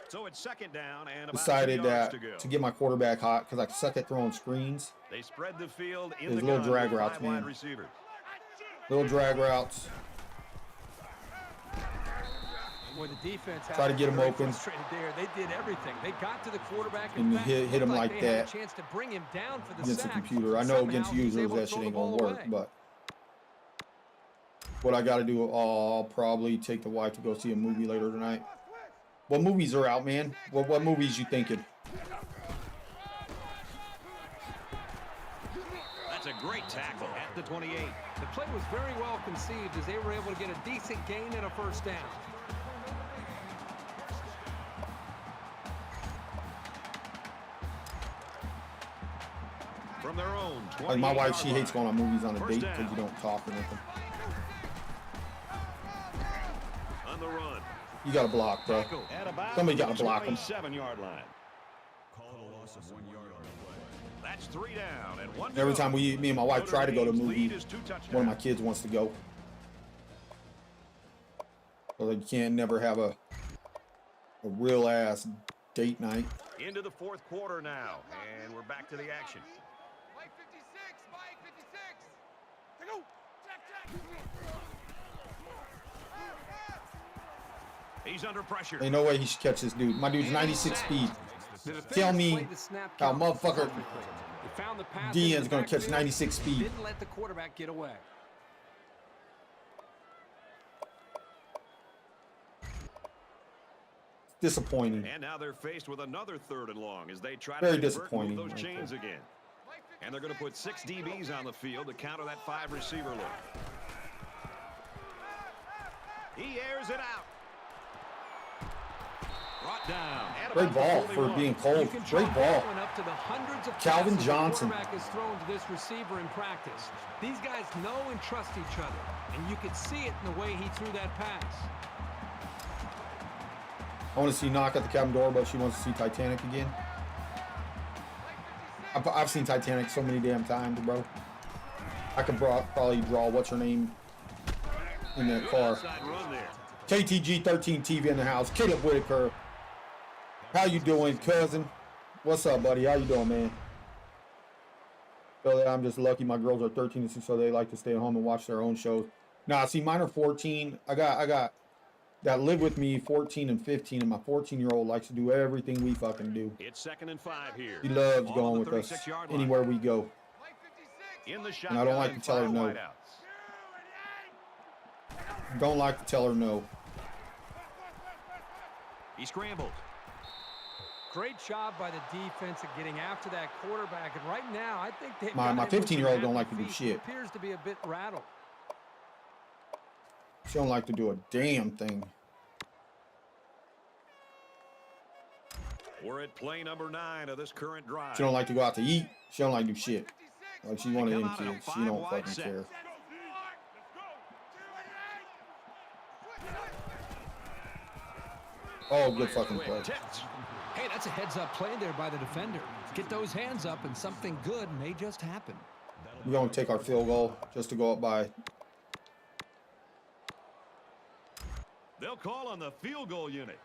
So it's second down and about decided 2 yards that to go. to get my quarterback hot because I suck at throwing screens. They spread the field in There's the little gun drag with routes, 5 wide man. receivers. Little drag routes. Boy, the defense Try to get him open. frustrated there. They did everything. They got to the quarterback And fact, hit looked him like like they had that. a chance to bring him down for the Against the sack. computer. I know Somehow against he was users able to that shit throw ain't the gonna ball work, away. but what I gotta do, I'll probably take the wife to go see a movie later tonight. What movies are out, man? What movies you thinking? That's a great tackle at the 28. The play was very well conceived as they were able to get a decent gain and a first down. From their own 28. Like my wife, she hates going on movies on a date because you don't talk or nothing. On the run. You gotta block, bro. At about Somebody gotta block him. 27-yard line. Call it a loss of 1 yard on the play. That's 3 down and 1 to Every go. time me and my wife Notre try to go to a Dame's movie, lead is 2 touchdowns. one of my kids wants to go. So like, you can't never have a real ass date night. Into the fourth quarter now, and we're back to the action. Mike 56, Mike 56. He's under pressure. Ain't no way he should catch this dude. My dude's 96 speed. The defenders Tell me played the snap how count motherfucker perfectly. They found the pass DN's into the gonna catch backfield, 96 speed. Didn't let the quarterback get away. Disappointing. And now they're faced with another 3rd and long as they try Very to convert disappointing move those right chains there. again. And they're going to put 6 DBs on the field to counter that 5 receiver look. He airs it out. Brought down. At Great about the ball 41. for being You cold. can Great chalk ball. that one up to the hundreds of Calvin passes Johnson. the quarterback has thrown to this receiver in practice. These guys know and trust each other, and you could see it in the way he threw that pass. I want to see Knock at the cabin door, but she wants to see Titanic again. I've seen Titanic so many damn times, bro. I could probably draw what's her name in that Good car. outside run there. KTG 13 TV in the house. Caleb Whitaker. How you doing, cousin? What's up, buddy? How you doing, man? So I'm just lucky my girls are 13 and 6, so they like to stay at home and watch their own shows. Nah, see, mine are 14. I got that live with me 14 and 15, and my 14-year-old likes to do everything we fucking do. It's 2nd and 5 here. He loves Ball going on with the us 36-yard line. anywhere we go. In the And I don't shotgun like and to tell her 5 no. wideouts. Don't like to tell her no. He scrambled. Great job by the defense at getting after that quarterback. And right now, I think they've My got him with some 15-year-old don't happy like to do feet. shit. He appears to be a bit rattled. She don't like to do a damn thing. We're at play number 9 of this current drive. She don't like to go out to eat. She don't like to do shit. Like she's one of They them come out in a kids. She don't 5-wide fucking set. care. Oh, good fucking play. Tipped. Hey, that's a heads-up play there by the defender. Get those hands up, and something good may just happen. We're going to take our field goal just to go up by. They'll call on the field goal unit.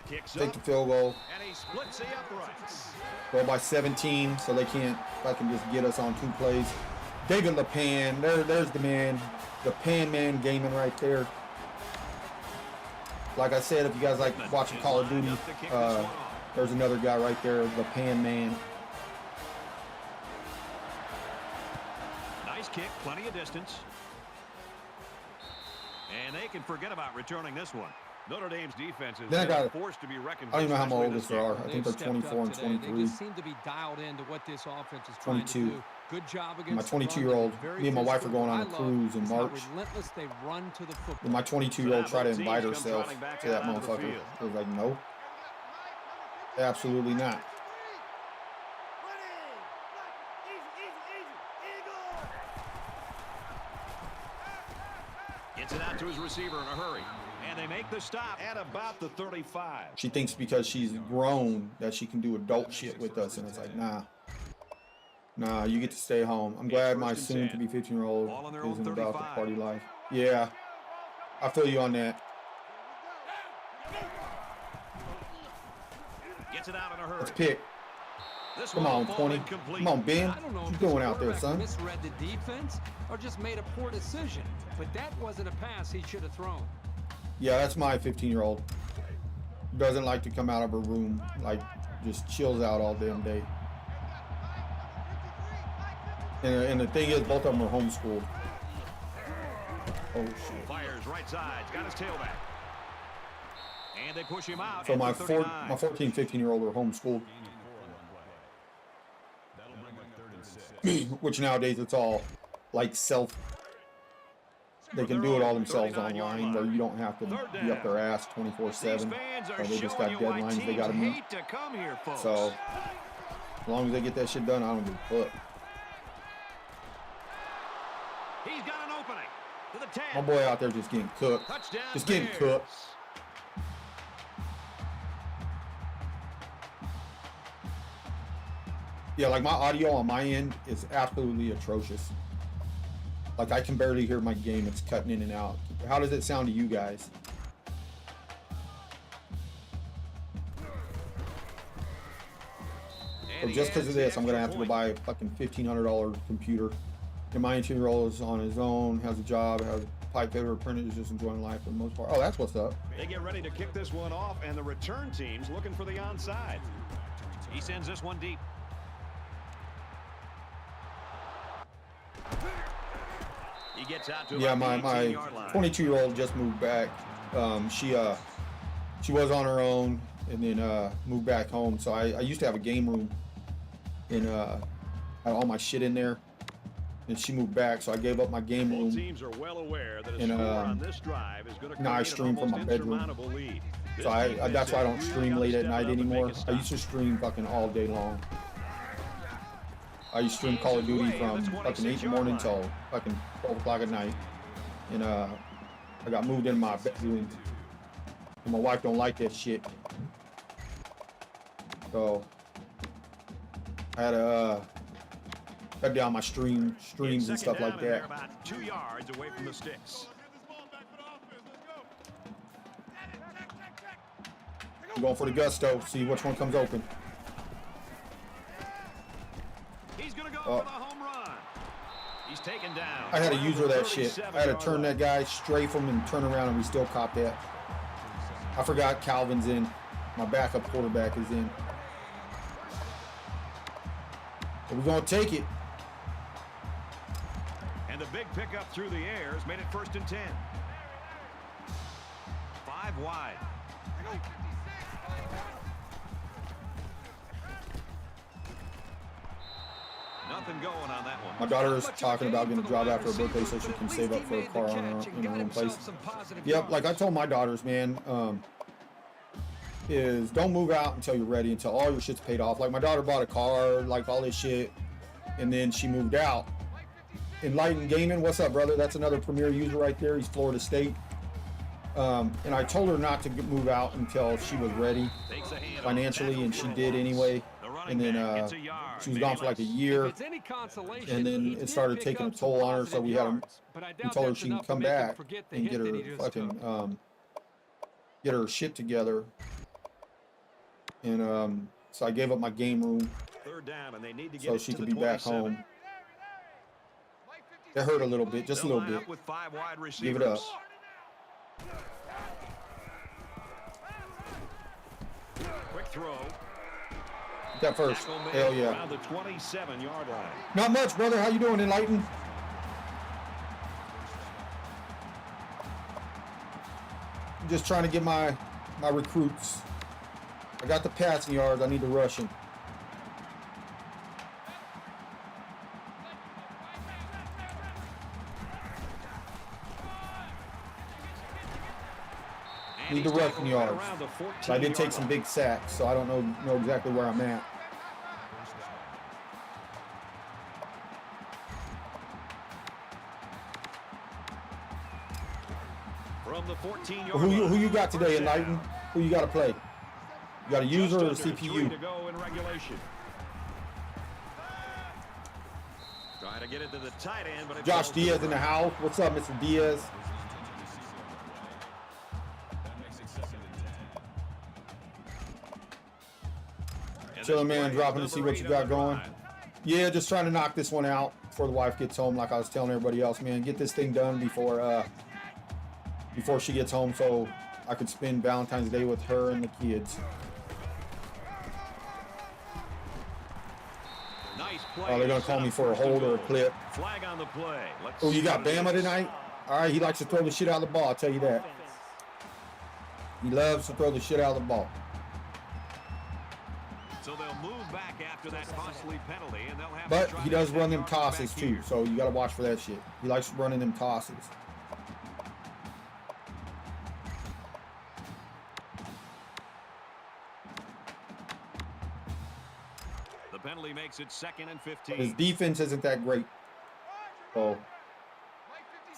Kicks Take up, the field goal. and he splits the uprights. Go by 17, so they can't fucking just get us on 2 plays. David LePan, there's the man, the Pan Man gaming right there. Like I said, if you guys like watching Call of Duty, there's another guy right there, the Pan Man. Nice kick, plenty of distance. And they can forget about returning this one. Notre Dame's defense is Then I got- forced to be reckoned I don't even know how my with oldest this are. game. I think They've they're stepped 24 up and today. 23. They just seem to be dialed into what this offense is trying 22. to do. Good job against My the run. 22-year-old, Very me and my wife are physical. going on I a love cruise in is how March. relentless they run to the football. And my 22-year-old tried to So now invite both teams come herself trotting back to that out onto the motherfucker. field. I was like, no. Absolutely not. Gets it out to his receiver in a hurry. And they make the stop at about the 35. She thinks because she's grown that she can do adult shit with us, and it's like, nah. Nah, you get to stay home. I'm glad my soon-to-be 15-year-old Ball on their own isn't about the 35. party life. Yeah. I feel you on that. Gets it out in a hurry. Let's pick. This Come one on, will fall 20. incomplete. Come on, Ben. I don't know What if you this doing out there, quarterback son? misread the defense or just made a poor decision, but that wasn't a pass he should have thrown. Yeah, that's my 15-year-old. Doesn't like to come out of her room. Like, just chills out all damn day. And the thing is, both of them are homeschooled. Oh, shit. Fires right side. Got his tailback. And they push him out. So at my the 39. 14, 15-year-old are homeschooled. That'll bring up 3rd and 6. Which nowadays it's all like they can do it all themselves online, where you don't have to be up their ass 24/7. Or they just got deadlines they got to meet. So as long as they get that shit done, I don't give a fuck. He's got an opening to the 10. My boy out there just getting cooked. Touchdown Just getting Bears. cooked. Yeah, like my audio on my end is absolutely atrocious. Like I can barely hear my game. It's cutting in and out. How does it sound to you guys? So just because of this, I'm gonna have to go buy a fucking $1,500 computer. And my 18-year-old is on his own, has a job, has a pipe fitter apprentice, is just enjoying life for the most part. Oh, that's what's up. They get ready to kick this one off, and the return team's looking for the onside. He sends this one deep. He gets out to Yeah, about my the 18-yard line. 22-year-old just moved back. She was on her own and then moved back home. So I used to have a game room and had all my shit in there. And she moved back, so I gave up my game Both room. teams are well aware that a And, score on this drive is going to now I create stream an from my almost bedroom. insurmountable lead. So that's why I don't stream late at night anymore. I used to. to stream fucking all day long. I used to stream Call of Duty from fucking 8 in the morning till fucking 12 o'clock at night. And I got moved in my bedroom. And my wife don't like that shit. So I had to cut down my streams and stuff like that. About 2 yards away from the sticks. I'm going for the gusto, see which one comes open. He's going to go for the home run. He's taken down. I had to use her that shit. I had to turn that guy, strafe him, and turn around, and we still caught that. I forgot Calvin's in. My backup quarterback is in. But we're going to take it. And the big pickup through the air has made it 1st and 10. 5 wide. Nothing going on that one. My daughter is talking about getting a job after her birthday so she can save up for a car on her own place. Yep, like I told my daughters, man, is don't move out until you're ready, until all your shit's paid off. Like my daughter bought a car, like all this shit, and then she moved out. Enlightened Gaming, what's up, brother? That's another premier user right there. He's Florida State. And I told her not to move out until she was ready financially, and she did anyway. And then she was gone for like a year, and then it started taking a toll on her. So we told her she can come back and get her fucking get her shit together. And so I gave up my game room so she could be back home. That hurt a little bit, just a little bit. Give it up. Quick throw. That first. Hell yeah. Around the 27-yard line. Not much, brother. How you doing, Enlightened? I'm just trying to get my recruits. I got the passing yards. I need the rushing. Need the rushing yards. So I did take some big sacks, so I don't know exactly where I'm at. From the 14-yard Well, who you got today, Enlightened? Who you got to play? You got a user or a CPU? To go in regulation. Trying to get it to the tight end, but Josh Diaz in the house. What's up, Mr. Diaz? Chilling, man, dropping to see what you got going. Yeah, just trying to knock this one out before the wife gets home, like I was telling everybody else, man. Get this thing done before she gets home so I could spend Valentine's Day with her and the kids. Nice play. Oh, they're going to call me for a hold or a clip. Flag on the play. Oh, you got Bama tonight? All right, he likes to throw the shit out of the ball, I'll tell you that. He loves to throw the shit out of the ball. So they'll move back after that costly penalty, and they'll have But to try he to does get run that them yard tosses back too, here. so you got to watch for that shit. He likes running them tosses. The penalty makes it 2nd and His 15. defense isn't that great, so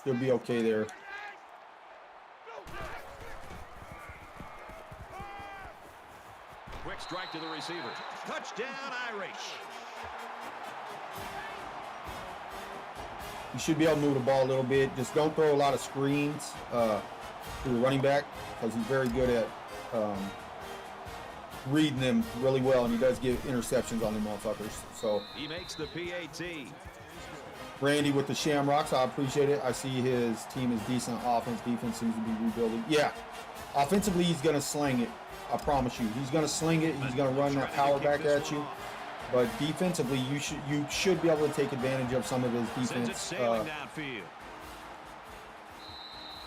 he'll be okay there. Quick strike to the receiver. Touchdown, Irish. You should be able to move the ball a little bit. Just don't throw a lot of screens to the running back because he's very good at reading them really well, and he does give interceptions on them motherfuckers. So He makes the PAT. Randy with the Shamrocks, I appreciate it. I see his team is decent. Offense, defense seems to be rebuilding. Yeah, offensively he's gonna sling it. I promise you, he's gonna sling it. He's gonna run that power back at you. But defensively, you should be able to take advantage of some of his Sends it defense sailing downfield.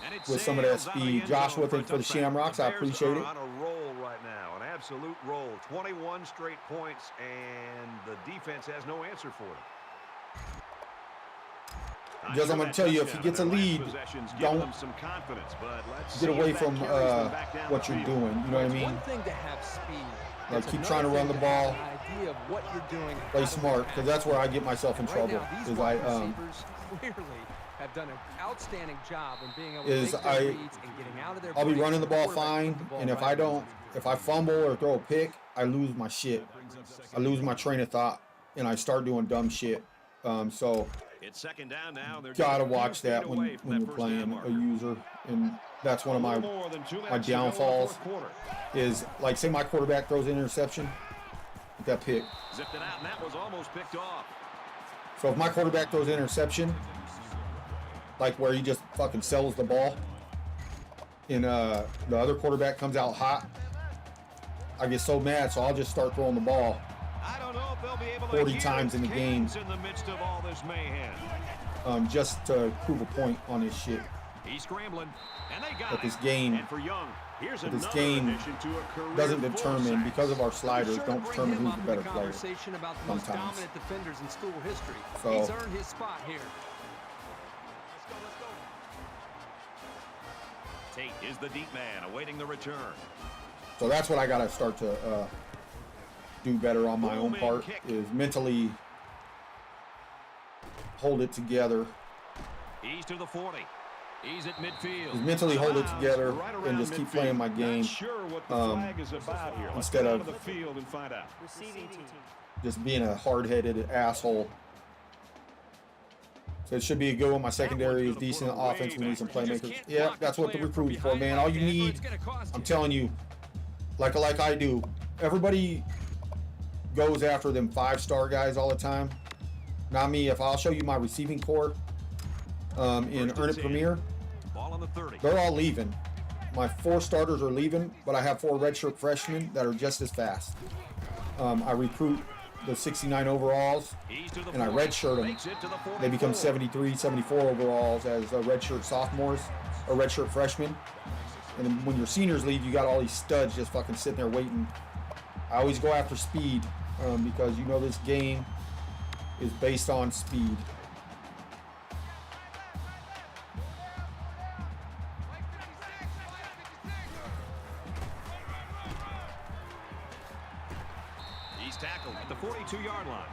And it with some of that sails out of the speed. end Joshua, zone for a thanks for the touchdown. Shamrocks. I appreciate it. On a roll right now, an absolute roll. 21 straight points, and the defense has no answer for it. Just I'm gonna tell you, if he gets a lead, don't some confidence, but let's get see away if that from carries them back down what the you're field. doing. You know what I It's mean? one thing to have speed. Like, It's keep another trying to run thing the have ball. an idea of what you're doing. and Play how to smart, pass. because that's where I get myself in Right trouble. now, these Is wide I receivers clearly have done an outstanding job in being able to Is make their I- reads and getting out of their I'll be breaks running the and ball quarterback fine, put the ball and if right I in the don't, if I fumble or throw a pick, I lose my shit. I lose my train of thought, and I start doing dumb shit. So It's 2nd down now. They're gotta just a few watch that feet when away from you're that first down playing marker. a user, and that's one of A my little more than 2 minutes to go in the downfalls. fourth quarter. Is like, say my quarterback throws an interception, with that pick. Zipped it out, and that was almost picked off. So if my quarterback throws an interception, like where he just fucking sells the ball, and the other quarterback comes out hot, I get so mad, so I'll just start throwing the ball. I don't know if they'll be able to 40 hear times in the game. cadence in the midst of all this mayhem. Just to prove a point on this shit. He's scrambling, and they got But this it. game- And for Young, here's but this another game addition to a career Doesn't 4 determine, sacks. because of our sliders, Sure to don't bring determine him who's up the in better the player. conversation about the most sometimes. dominant defenders in school history. So- He's earned his spot here. Tate is the deep man, awaiting the return. So that's what I gotta start to do better on my own Booming part, kick. is mentally hold it together. He's to the 40. He's at midfield. Just mentally hold it Miles together right and around just keep midfield. playing my game, Not sure what the flag is about here. Let's instead get out of- the field and find out. Receiving team. just being a hard-headed asshole. So it should be a good one. My secondary is decent. Offense, we need some playmakers. Yeah, that's what the recruiting's for, man. All you need, I'm telling you, like I do, everybody goes after them 5-star guys all the time. Not me. If I'll show you my receiving core in Earn It Premier, Ball on the 30. they're all leaving. My 4 starters are leaving, but I have 4 redshirt freshmen that are just as fast. I recruit the 69 overalls, He's to the and I 40. redshirt them. Makes it to the They become 44. 73, 74 overalls as redshirt sophomores or redshirt freshmen. And then when your seniors leave, you got all these studs just fucking sitting there waiting. I always go after speed because you know this game is based on speed. He's tackled at the 42-yard line.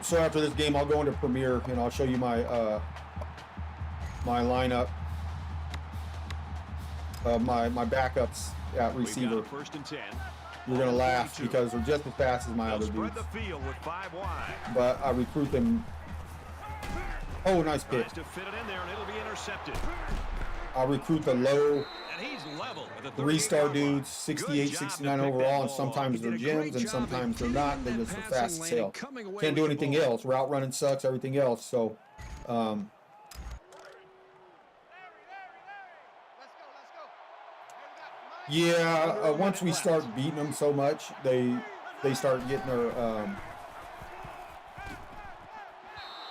So after this game, I'll go into Premiere and I'll show you my my lineup, my backups at We've receiver. got a 1st and 10. You're gonna laugh because they're just as fast as my They'll other spread dudes. the field with 5 wide. But I recruit them. Oh, nice pick. Tries to fit it in there, and it'll be intercepted. I'll recruit the low And he's level with a 3-star 38-yard line. dudes, 68, 69 overall, and sometimes they're gems and sometimes they're not. They're just the fastest hell. Can't do anything else. Route running sucks, everything else. So, yeah, once we start beating them so much, they start getting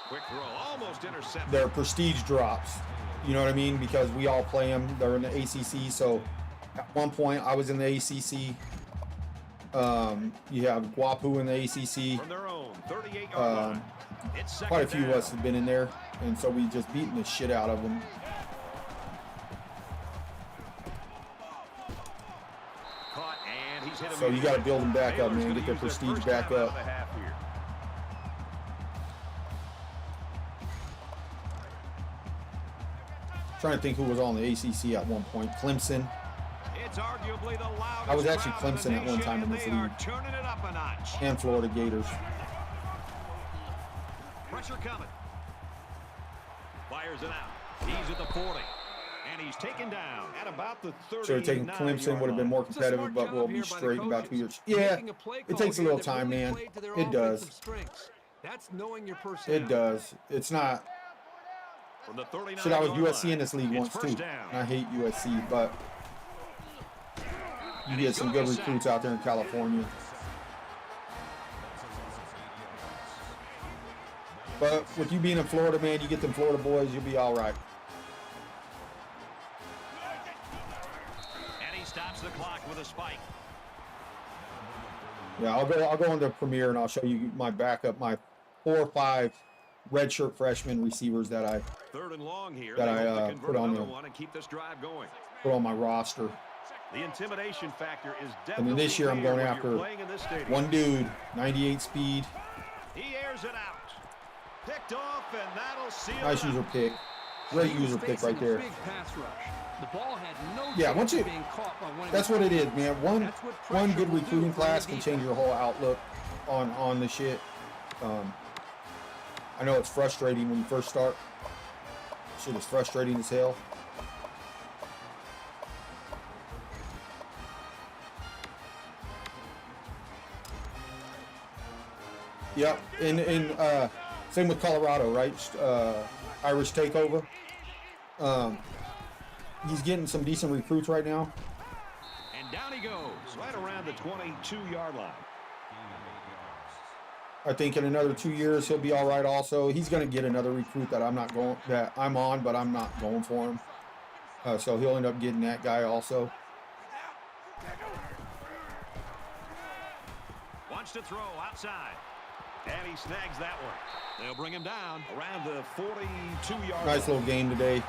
Quick throw, almost intercepted. their prestige drops. You know what I mean? Because we all play them. They're in the ACC. So at one point, I was in the ACC. You have Guapu in the ACC. From their own 38-yard line. It's second Quite a few of down. us have been in there, and so we just beaten the shit out of them. Caught, and he's hit him So you got to build them back up, Baylor's man. gonna Get their use their prestige first back time out of up. the half here. Trying to think who was on the ACC at one point. Clemson. It's arguably the loudest I was actually crowd in the Clemson at one nation, time in and this they are league. turning it up a notch. And Florida Gators. Pressure coming. Fires it out. He's at the 40. And he's taken down at about the 30. Should have taken Clemson. Would have been more competitive, but we'll be straight in about 2 years. Yeah, it takes a little time, man. It does. That's knowing your personnel. It does. It's not. From the 39 Shit, I was yard USC line. in this league It's once too. first down. And I hate USC, but you get some good recruits out there in California. But with you being in Florida, man, you get them Florida boys, you'll be all right. And he stops the clock with a spike. Yeah, I'll go into Premier and I'll show you my backup, my 4 or 5 redshirt freshman receivers that I Third and long here. That They I, hope to convert put on another the- one and keep this drive going. put on my roster. The intimidation factor is definitely And then this year I'm there going when after you're playing in this stadium. one dude, 98 speed. He airs it out. Picked off, and that'll seal Nice it user up. pick. Great He was user pick facing right a there. big pass rush. The ball had no Yeah, chance once you- of being caught by one of That's his what it is, teammates. man. One That's what one pressure good will do recruiting for class any can change your whole outlook on the shit. I know it's frustrating when you first start. Shit is frustrating as hell. Yep, and same with Colorado, right? Irish takeover. He's getting some decent recruits right now. And down he goes, right around the 22-yard line. I think in another 2 years he'll be all right. Also, he's going to get another recruit that I'm on, but I'm not going for him. So he'll end up getting that guy also. Wants to throw outside. And he snags that one. They'll bring him down around the 42-yard Nice line. little game today.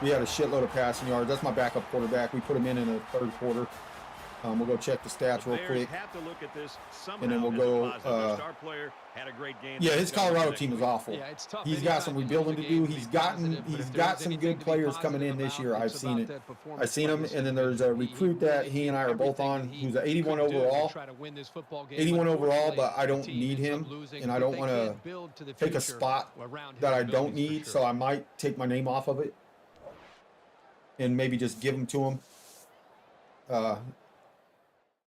We had a shitload of passing yards. That's my backup quarterback. We put him in the third quarter. We'll go check the stats real Bears quick. have to look at this somehow And then we'll as a go, positive. Their star player had a great game. Yeah, his Colorado team is awful. Yeah, it's tough. He's got some rebuilding to do. He's got some good players coming in this year. I've seen it. I've seen him, and then there's a recruit that he and I are both on, who's an 81 overall. 81 overall, but I don't need him, and I don't want to take a spot that I don't need, so I might take my name off of it and maybe just give him to him.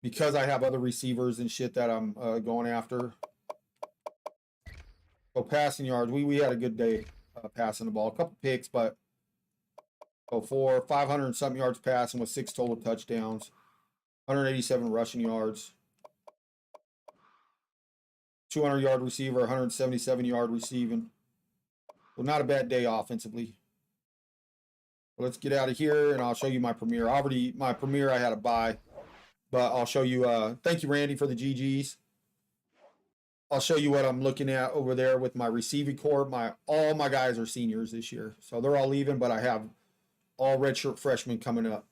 Because I have other receivers and shit that I'm going after. So passing yards, we had a good day passing the ball. A couple picks, but for 500 and something yards passing with 6 total touchdowns, 187 rushing yards, 200-yard receiver, 177-yard receiving. Well, not a bad day offensively. Well, let's get out of here, and I'll show you my premiere. My premiere, I had a bye. But I'll show you, thank you, Randy, for the GGs. I'll show you what I'm looking at over there with my receiving corps. All my guys are seniors this year. So they're all leaving, but I have all redshirt freshmen coming up.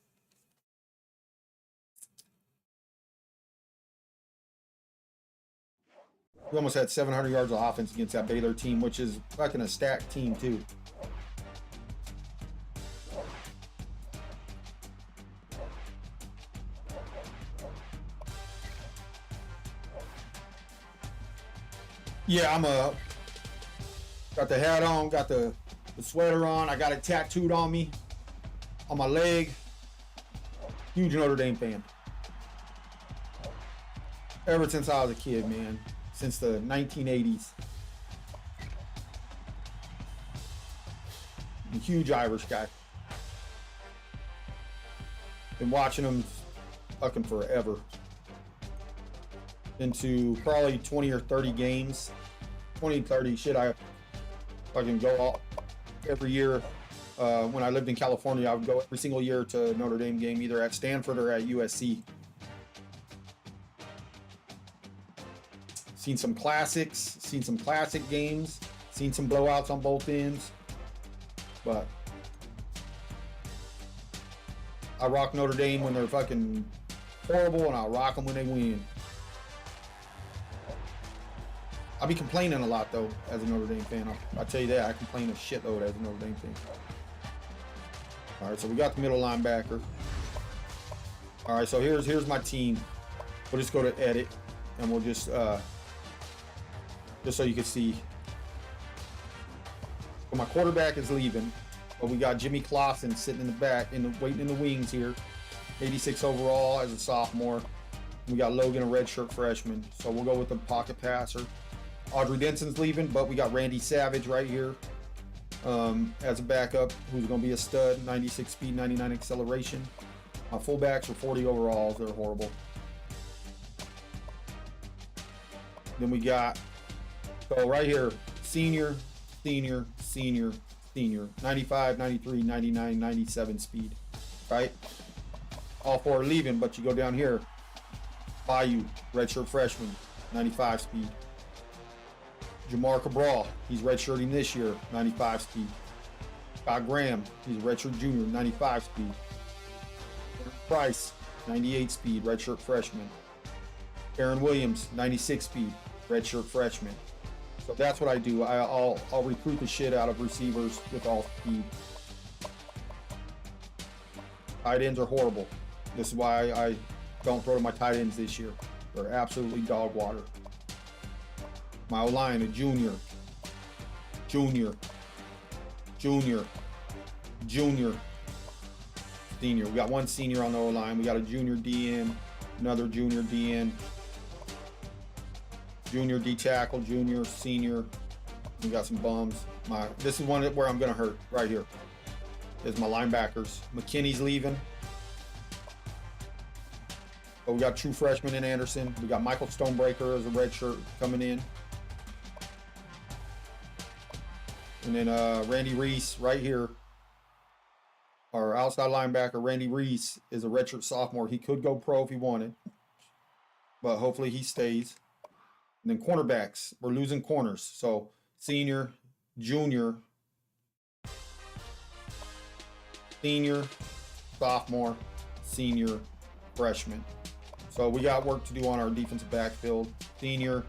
We almost had 700 yards of offense against that Baylor team, which is fucking a stacked team, too. Yeah, got the hat on, got the sweater on. I got it tattooed on me. on my leg. Huge Notre Dame fan. Ever since I was a kid, man. Since the 1980s. A huge Irish guy. Been watching them fucking forever. Into probably 20 or 30 games. 20, 30. Shit, I fucking go all, every year. When I lived in California, I would go every single year to a Notre Dame game, either at Stanford or at USC. Seen some classics, seen some classic games, seen some blowouts on both ends. But I rock Notre Dame when they're fucking horrible, and I'll rock them when they win. I'll be complaining a lot, though, as a Notre Dame fan. I'll tell you that. I complain a shitload as a Notre Dame fan. All right, so we got the middle linebacker. All right, so here's my team. We'll just go to edit, and we'll just so you can see. So my quarterback is leaving, but we got Jimmy Clausen sitting in the back, waiting in the wings here. 86 overall as a sophomore. We got Logan, a redshirt freshman. So we'll go with the pocket passer. Audrey Denson's leaving, but we got Randy Savage right here as a backup, who's going to be a stud. 96 speed, 99 acceleration. My fullbacks are 40 overalls. They're horrible. Then we got, so right here, senior, 95, 93, 99, 97 speed, right? All four are leaving, but you go down here. Bayou, redshirt freshman, 95 speed. Jamar Cabral, he's redshirting this year, 95 speed. Scott Graham, he's a redshirt junior, 95 speed. Price, 98 speed, redshirt freshman. Aaron Williams, 96 speed, redshirt freshman. So that's what I do. I'll recruit the shit out of receivers with all speed. Tight ends are horrible. This is why I don't throw to my tight ends this year. They're absolutely dog water. My O-line, a junior, senior. We got one senior on the O-line. We got a junior DN, another junior DN, junior D tackle, junior, senior. We got some bums. This is one where I'm gonna hurt right here. Is my linebackers. McKinney's leaving. But we got true freshman in Anderson. We got Michael Stonebreaker as a redshirt coming in. And then Randy Reese right here. Our outside linebacker, Randy Reese, is a redshirt sophomore. He could go pro if he wanted. But hopefully he stays. And then cornerbacks. We're losing corners. So senior, junior, senior, sophomore, senior, freshman. So we got work to do on our defensive backfield. Senior,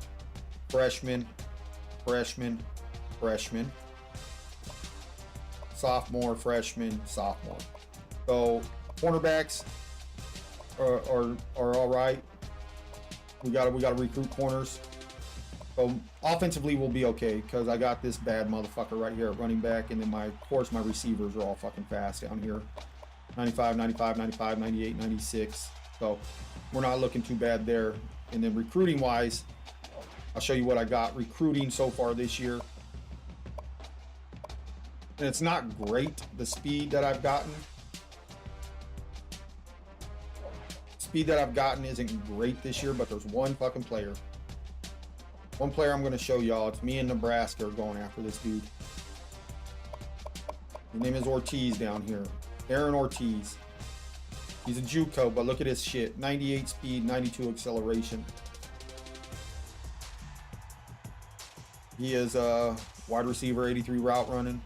freshman, sophomore, freshman, sophomore. So cornerbacks are all right. We gotta recruit corners. So offensively we'll be okay because I got this bad motherfucker right here at running back, and then my receivers are all fucking fast down here. 95, 95, 95, 98, 96. So we're not looking too bad there. And then recruiting wise, I'll show you what I got recruiting so far this year. And it's not great, the speed that I've gotten. Speed that I've gotten isn't great this year, but there's one fucking player. One player I'm going to show y'all. It's me and Nebraska are going after this dude. His name is Ortiz down here. Aaron Ortiz. He's a JUCO, but look at his shit. 98 speed, 92 acceleration. He is a wide receiver, 83 route running.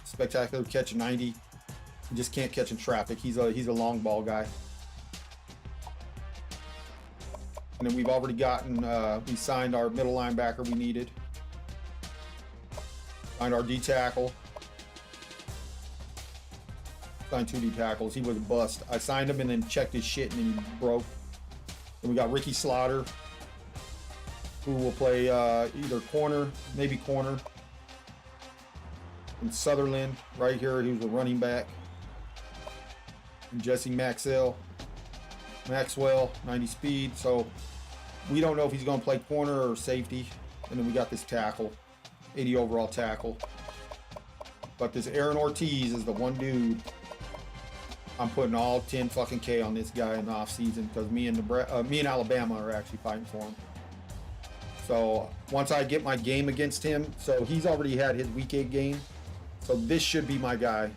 Spectacular catch, 90. He just can't catch in traffic. He's a long ball guy. And then we've already gotten, we signed our middle linebacker we needed. Signed our D tackle. Signed 2 D tackles. He was a bust. I signed him and then checked his shit and then he broke. Then we got Ricky Slaughter, who will play either corner, maybe corner. And Sutherland right here, he was a running back. And Jesse Maxwell, 90 speed. So we don't know if he's going to play corner or safety. And then we got this tackle, 80 overall tackle. But this Aaron Ortiz is the one dude I'm putting all 10 fucking K on this guy in the offseason because me and Alabama are actually fighting for him. So once I get my game against him, so he's already had his week 8 game. So this should be my guy.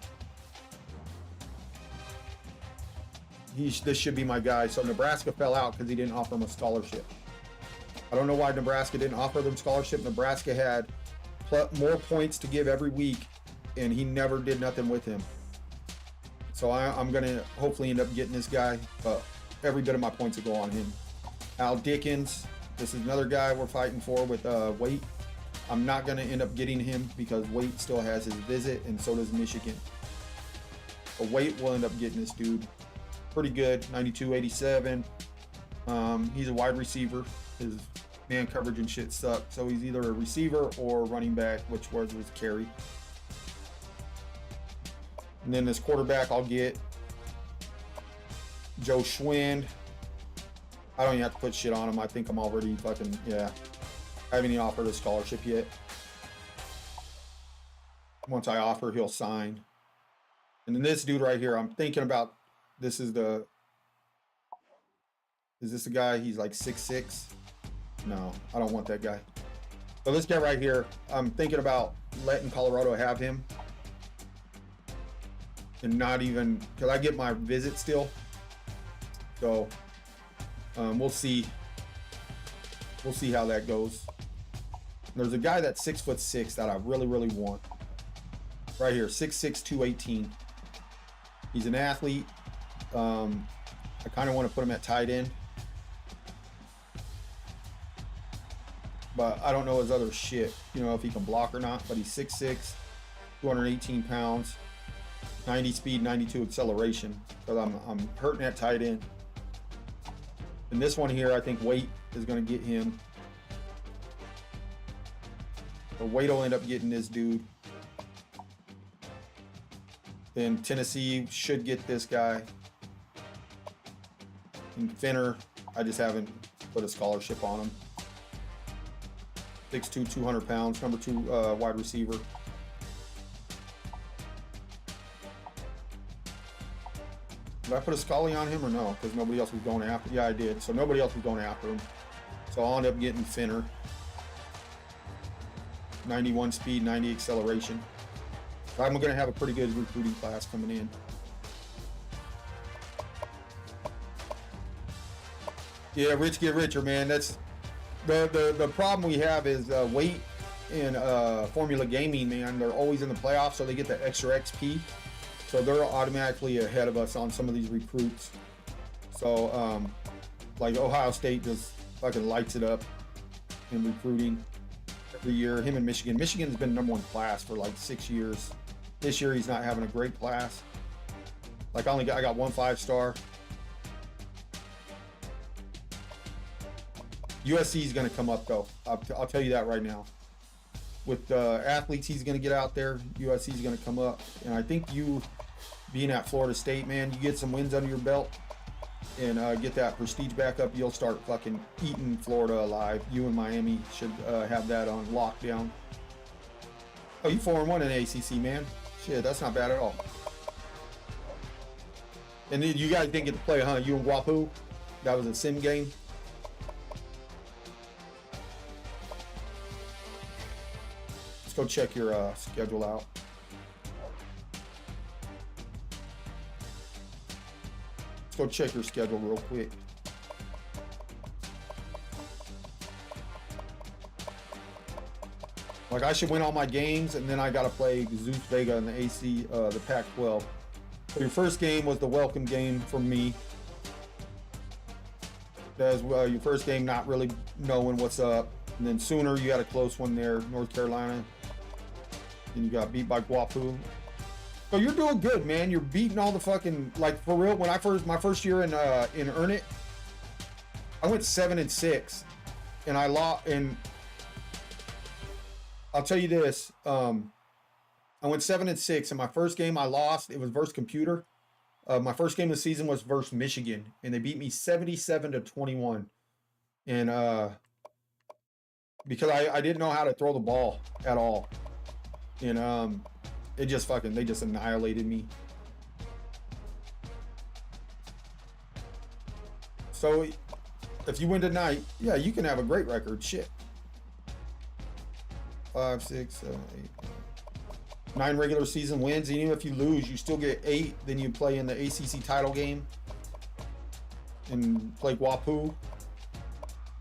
This should be my guy. So Nebraska fell out because he didn't offer him a scholarship. I don't know why Nebraska didn't offer them scholarship. Nebraska had more points to give every week, and he never did nothing with him. So I'm going to hopefully end up getting this guy, but every bit of my points will go on him. Al Dickens, this is another guy we're fighting for with Waite. I'm not going to end up getting him because Waite still has his visit, and so does Michigan. But Waite will end up getting this dude. Pretty good, 92-87. He's a wide receiver. His man coverage and shit suck. So he's either a receiver or running back, which was his carry. And then this quarterback I'll get Joe Schwind. I don't even have to put shit on him. I think I'm already fucking, yeah. I haven't even offered a scholarship yet. Once I offer, he'll sign. And then this dude right here, I'm thinking about, is this the guy? He's like 6'6". No, I don't want that guy. So this guy right here, I'm thinking about letting Colorado have him. And not even, because I get my visit still. So we'll see. We'll see how that goes. There's a guy that's 6'6" that I really, really want. Right here, 6'6", 218. He's an athlete. I kind of want to put him at tight end. But I don't know his other shit, if he can block or not. But he's 6'6", 218 pounds. 90 speed, 92 acceleration. Because I'm hurting at tight end. And this one here, I think Waite is going to get him. But Waite will end up getting this dude. Then Tennessee should get this guy. And Finner, I just haven't put a scholarship on him. 6'2", 200 pounds, number 2 wide receiver. Did I put a Scully on him or no? Because nobody else was going after. Yeah, I did. So nobody else was going after him. So I'll end up getting Finner. 91 speed, 90 acceleration. I'm going to have a pretty good recruiting class coming in. Yeah, rich get richer, man. That's the problem we have is Waite and Formula Gaming, man. They're always in the playoffs, so they get the extra XP. So they're automatically ahead of us on some of these recruits. So, like Ohio State just fucking lights it up in recruiting every year. Him and Michigan. Michigan's been #1 class for like 6 years. This year he's not having a great class. Like I got 1 5-star. USC is going to come up though. I'll tell you that right now. With athletes he's going to get out there, USC is going to come up. And I think you being at Florida State, man, you get some wins under your belt and get that prestige back up, you'll start fucking eating Florida alive. You and Miami should have that on lockdown. Oh, you 4-1 in ACC, man. Shit, that's not bad at all. And then you guys didn't get to play, huh? You and Guapu? That was a sim game. Let's go check your schedule out. Let's go check your schedule real quick. Like I should win all my games, and then I gotta play Zeus Vega in the AC, the Pac-12. So your first game was the welcome game from me. That was your first game, not really knowing what's up. And then Sooner, you had a close one there, North Carolina. And you got beat by Guapu. So you're doing good, man. You're beating all the fucking, like, for real. When my first year in Earn It, I went 7-6, and I lost. And I'll tell you this, I went 7-6. In my first game, I lost. It was versus computer. My first game of the season was versus Michigan, and they beat me 77-21. And because I didn't know how to throw the ball at all, and they just annihilated me. So if you win tonight, yeah, you can have a great record. Shit. 5, 6, 7, 8, 9 regular season wins. And even if you lose, you still get 8. Then you play in the ACC title game and play Guapu.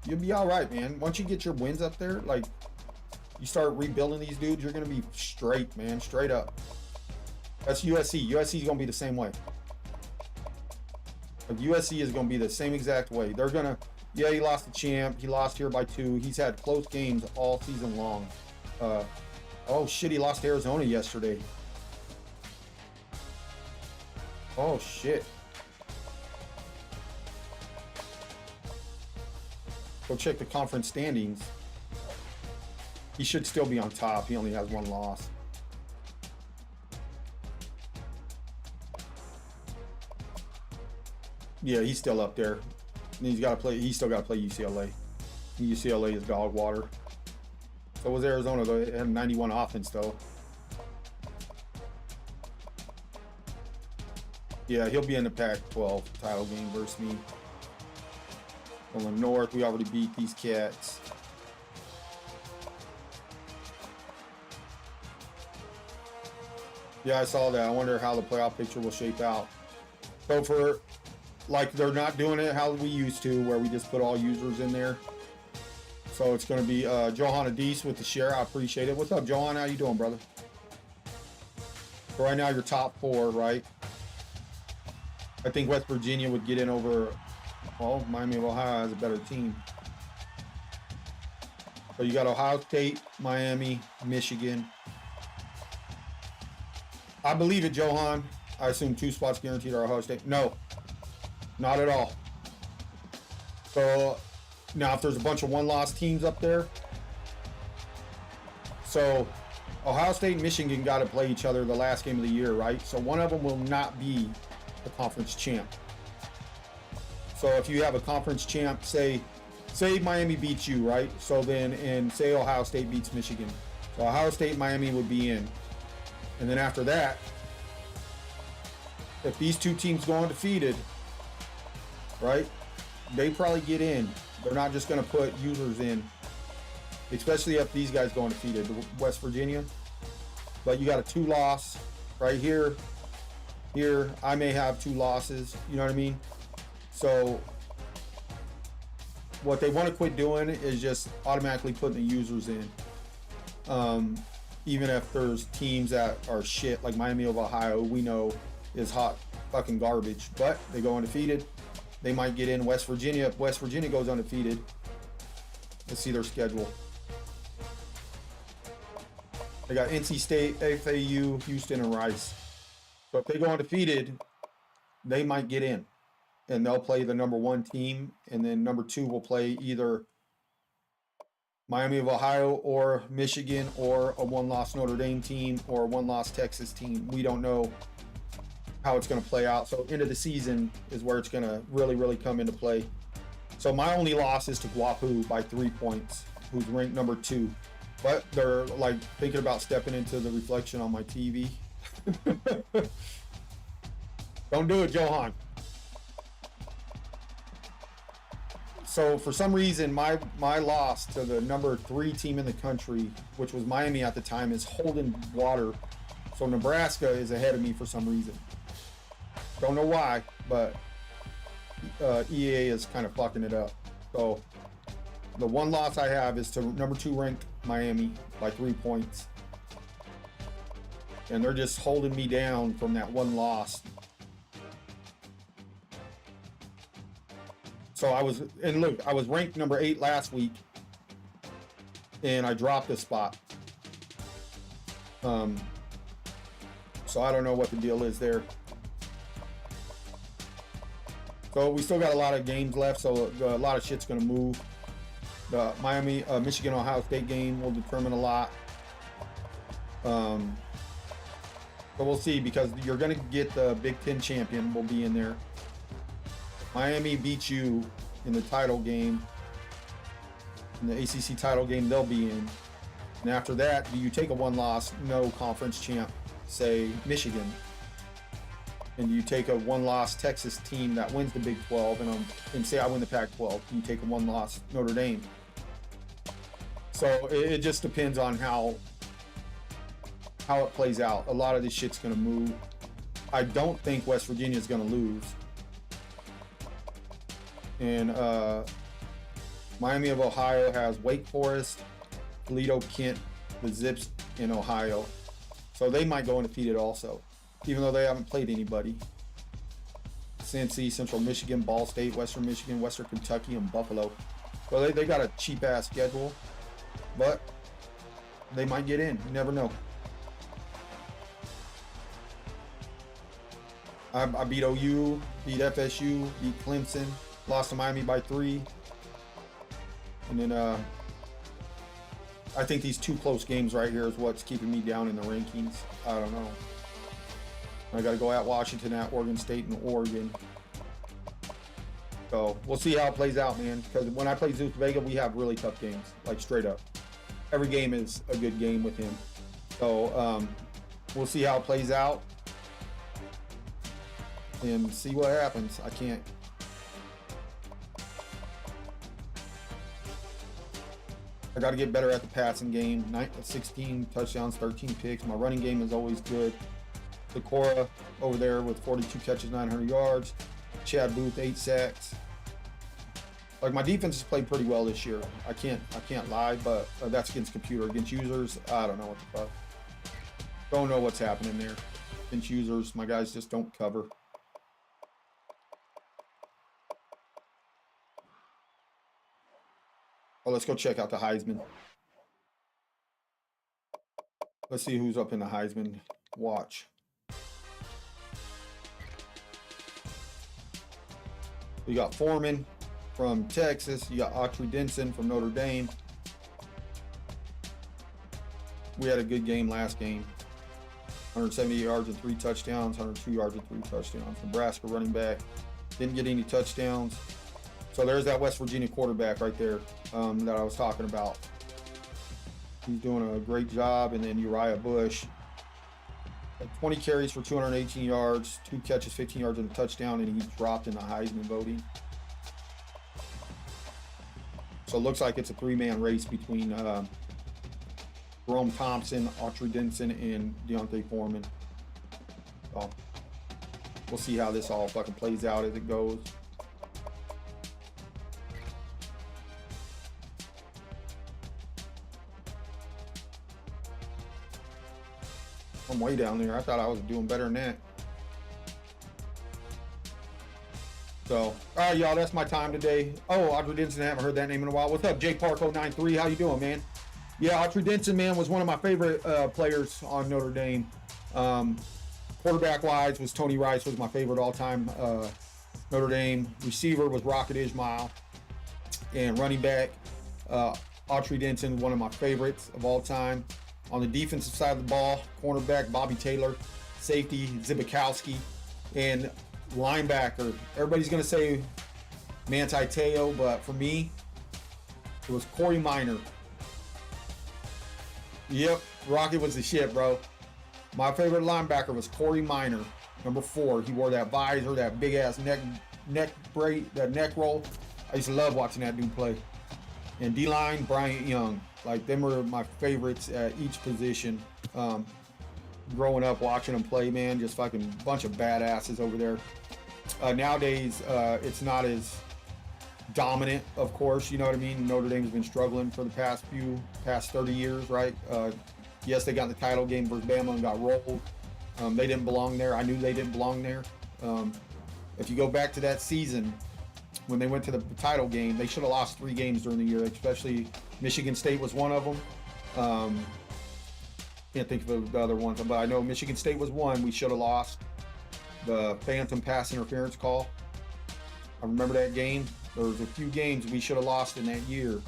You'll be all right, man. Once you get your wins up there, like you start rebuilding these dudes, you're gonna be straight, man, straight up. That's USC. USC is gonna be the same way. Like USC is gonna be the same exact way. They're gonna, yeah, he lost the champ. He lost here by 2. He's had close games all season long. Oh shit, he lost to Arizona yesterday. Oh shit. Go check the conference standings. He should still be on top. He only has 1 loss. Yeah, he's still up there. And he's still got to play UCLA. UCLA is dog water. So was Arizona, though. It had 91 offense, though. Yeah, he'll be in the Pac-12 title game versus me. On the North, we already beat these cats. Yeah, I saw that. I wonder how the playoff picture will shape out. So for, like, they're not doing it how we used to, where we just put all users in there. So it's going to be Johan Adis with the share. I appreciate it. What's up, Johan? How you doing, brother? So right now, you're top 4, right? I think West Virginia would get in over, well, Miami of Ohio has a better team. So you got Ohio State, Miami, Michigan. I believe it, Johan. I assume 2 spots guaranteed are Ohio State. No, not at all. So now if there's a bunch of 1-loss teams up there, so Ohio State and Michigan got to play each other the last game of the year, right? So one of them will not be the conference champ. So if you have a conference champ, say Miami beats you, right? So then, and say Ohio State beats Michigan. So Ohio State, Miami would be in. And then after that, if these 2 teams go undefeated, right, they probably get in. They're not just going to put users in, especially if these guys go undefeated, West Virginia. But you got a 2-loss right here. Here, I may have 2 losses. You know what I mean? So what they want to quit doing is just automatically putting the users in. Even if there's teams that are shit, like Miami of Ohio, we know is hot fucking garbage, but they go undefeated. They might get in. West Virginia. If West Virginia goes undefeated, let's see their schedule. They got NC State, FAU, Houston, and Rice. So if they go undefeated, they might get in. And they'll play the number 1 team, and then number 2 will play either Miami of Ohio or Michigan or a 1-loss Notre Dame team or a 1-loss Texas team. We don't know how it's going to play out. So end of the season is where it's going to really, really come into play. So my only loss is to Guapu by 3 points, who's ranked number 2. But they're like thinking about stepping into the reflection on my TV. Don't do it, Johan. So for some reason, my loss to the number 3 team in the country, which was Miami at the time, is holding water. So Nebraska is ahead of me for some reason. Don't know why, but EA is kind of fucking it up. So the 1 loss I have is to number 2 ranked Miami by 3 points. And they're just holding me down from that 1 loss. So I was ranked number 8 last week, and I dropped a spot. So I don't know what the deal is there. So we still got a lot of games left, so a lot of shit's gonna move. The Michigan, Ohio State game will determine a lot. So we'll see, because you're going to get the Big Ten champion will be in there. Miami beats you in the title game. In the ACC title game, they'll be in. And after that, do you take a one-loss, no conference champ, say Michigan? And do you take a one-loss Texas team that wins the Big 12 and say I win the Pac-12? Do you take a one-loss Notre Dame? So it just depends on how it plays out. A lot of this shit's going to move. I don't think West Virginia is going to lose. And Miami of Ohio has Wake Forest, Toledo, Kent, the Zips in Ohio. So they might go undefeated also, even though they haven't played anybody. Cincy, Central Michigan, Ball State, Western Michigan, Western Kentucky, and Buffalo. So they got a cheap-ass schedule, but they might get in. You never know. I beat OU, beat FSU, beat Clemson, lost to Miami by 3. And then I think these two close games right here is what's keeping me down in the rankings. I don't know. I got to go at Washington, at Oregon State, and Oregon. So we'll see how it plays out, man. Because when I play Zeus Vega, we have really tough games, like straight up. Every game is a good game with him. So we'll see how it plays out and see what happens. I got to get better at the passing game. 16 touchdowns, 13 picks. My running game is always good. Decorah over there with 42 catches, 900 yards. Chad Booth, 8 sacks. Like, my defense has played pretty well this year. I can't lie, but that's against computer. Against users, I don't know what the fuck. Don't know what's happening there. Against users, my guys just don't cover. Oh, let's go check out the Heisman. Let's see who's up in the Heisman watch. You got Foreman from Texas. You got Autry Denson from Notre Dame. We had a good game last game. 170 yards and 3 touchdowns, 102 yards and 3 touchdowns. Nebraska running back didn't get any touchdowns. So there's that West Virginia quarterback right there that I was talking about. He's doing a great job. And then Uriah Bush, 20 carries for 218 yards, 2 catches, 15 yards and a touchdown, and he dropped in the Heisman voting. So it looks like it's a 3-man race between Jerome Thompson, Autry Denson, and Deontay Foreman. So we'll see how this all fucking plays out as it goes. I'm way down there. I thought I was doing better than that. So, all right, y'all, that's my time today. Oh, Autry Denson, I haven't heard that name in a while. What's up, Jake Parko93? How you doing, man? Yeah, Autry Denson, man, was one of my favorite players on Notre Dame. Quarterback-wise, was Tony Rice, was my favorite all-time Notre Dame. Receiver was Rocket Ismail. And running back, Autry Denson, one of my favorites of all time. On the defensive side of the ball, cornerback Bobby Taylor, safety Zibikowski, and linebacker. Everybody's going to say Manti Te'o, but for me, it was Corey Minor. Yep, Rocket was the shit, bro. My favorite linebacker was Corey Minor, number 4. He wore that visor, that big ass neck braid, that neck roll. I used to love watching that dude play. And D-line, Bryant Young. Like, them were my favorites at each position. Growing up, watching them play, man, just fucking bunch of badasses over there. Nowadays, it's not as dominant, of course, you know what I mean? Notre Dame's been struggling for the past 30 years, right? Yes, they got in the title game versus Bama and got rolled. They didn't belong there. I knew they didn't belong there. If you go back to that season, when they went to the title game, they should have lost 3 games during the year, especially Michigan State was one of them. Can't think of the other ones, but I know Michigan State was one we should have lost. The phantom pass interference call. I remember that game. There was a few games we should have lost in that year.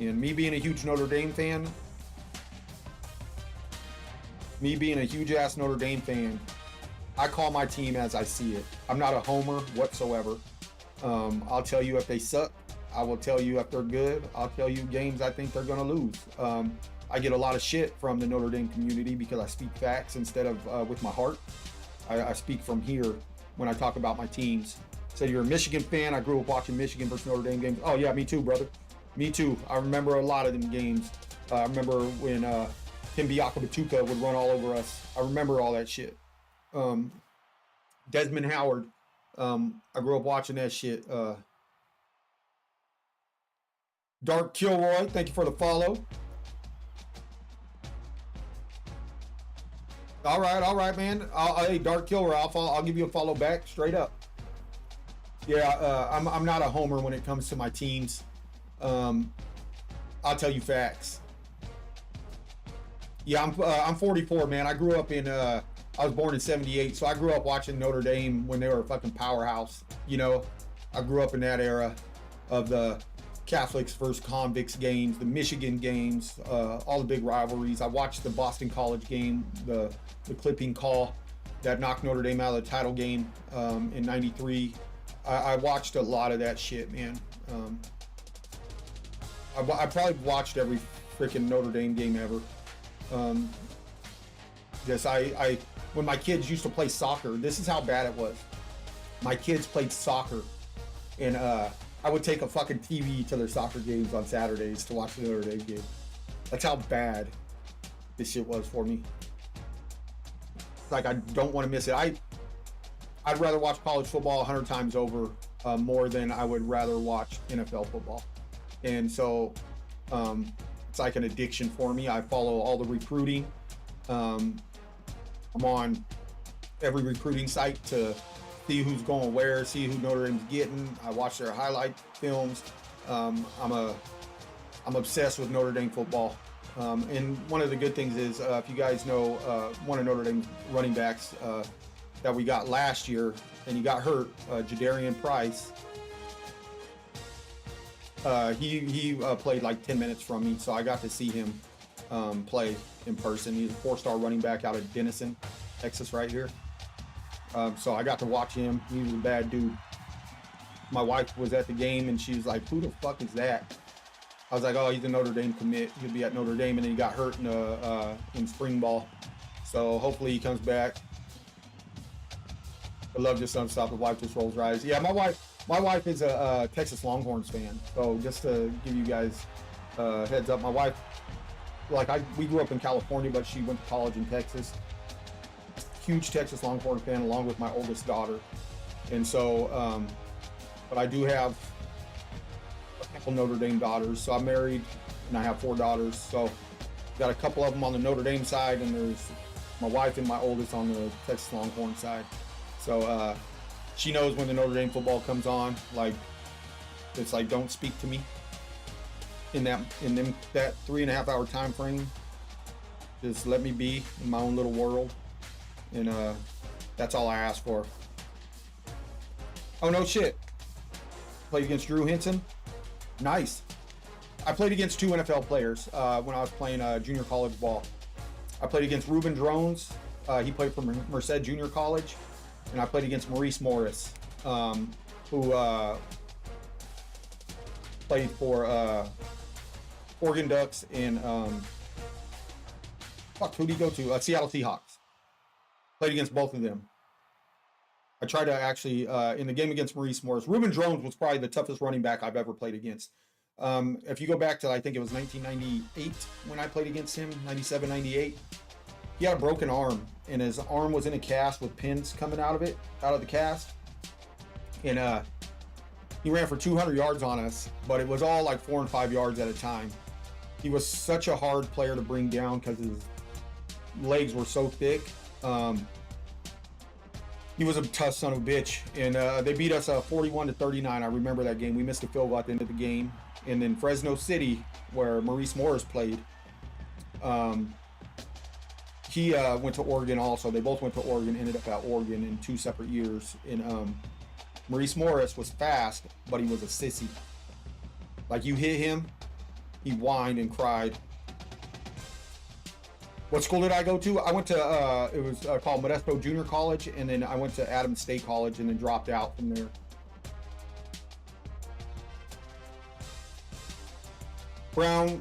And me being a huge Notre Dame fan, Me being a huge ass Notre Dame fan, I call my team as I see it. I'm not a homer whatsoever. I'll tell you if they suck. I will tell you if they're good. I'll tell you games I think they're going to lose. I get a lot of shit from the Notre Dame community because I speak facts instead of with my heart. I speak from here when I talk about my teams. So you're a Michigan fan. I grew up watching Michigan versus Notre Dame games. Oh yeah, me too, brother. Me too. I remember a lot of them games. I remember when Tim Biakabatuka would run all over us. I remember all that shit. Desmond Howard. I grew up watching that shit. Dark Kilroy, thank you for the follow. All right, man. Hey, Dark Kilroy, I'll give you a follow back straight up. Yeah, I'm not a homer when it comes to my teams. I'll tell you facts. Yeah, I'm 44, man. I grew up in I was born in 78, so I grew up watching Notre Dame when they were a fucking powerhouse. You know, I grew up in that era of the Catholics versus convicts games, the Michigan games, all the big rivalries. I watched the Boston College game, the clipping call that knocked Notre Dame out of the title game in '93. I watched a lot of that shit, man. I probably watched every freaking Notre Dame game ever. When my kids used to play soccer, this is how bad it was. My kids played soccer, and I would take a fucking TV to their soccer games on Saturdays to watch the Notre Dame game. That's how bad this shit was for me. Like, I don't want to miss it. I'd rather watch college football 100 times over more than I would rather watch NFL football. And so it's like an addiction for me. I follow all the recruiting. I'm on every recruiting site to see who's going where, see who Notre Dame's getting. I watch their highlight films. I'm obsessed with Notre Dame football. And one of the good things is, if you guys know, one of Notre Dame's running backs that we got last year, and he got hurt, Jadarian Price. He played like 10 minutes from me, so I got to see him play in person. He's a 4-star running back out of Denison, Texas, right here. So I got to watch him. He was a bad dude. My wife was at the game, and she was like, "Who the fuck is that?" I was like, "Oh, he's a Notre Dame commit. He'll be at Notre Dame," and then he got hurt in spring ball. So hopefully he comes back. I love just unstoppable. Wife just rolls eyes. Yeah, my wife is a Texas Longhorns fan. So just to give you guys a heads up, my wife, we grew up in California, but she went to college in Texas. Huge Texas Longhorn fan, along with my oldest daughter. And so, but I do have a couple Notre Dame daughters. So I'm married, and I have 4 daughters. So got a couple of them on the Notre Dame side, and there's my wife and my oldest on the Texas Longhorn side. So she knows when the Notre Dame football comes on, like, it's like, don't speak to me in that 3.5 hour time frame. Just let me be in my own little world. And that's all I ask for. Oh, no shit. Played against Drew Henson. Nice. I played against 2 NFL players when I was playing junior college ball. I played against Reuben Drones. He played for Merced Junior College. And I played against Maurice Morris, who played for Oregon Ducks and who'd he go to? Seattle Seahawks. Played against both of them. I tried to actually, in the game against Maurice Morris, Reuben Drones was probably the toughest running back I've ever played against. If you go back to, I think it was 1998 when I played against him, 97, 98, he had a broken arm, and his arm was in a cast with pins coming out of the cast. And he ran for 200 yards on us, but it was all like 4 and 5 yards at a time. He was such a hard player to bring down because his legs were so thick. He was a tough son of a bitch, and they beat us 41-39. I remember that game. We missed a field goal at the end of the game. And then Fresno City, where Maurice Morris played, he went to Oregon also. They both went to Oregon, ended up at Oregon in 2 separate years. And Maurice Morris was fast, but he was a sissy. Like, you hit him, he whined and cried. What school did I go to? I went to, it was called Modesto Junior College, and then I went to Adams State College and then dropped out from there. Brown.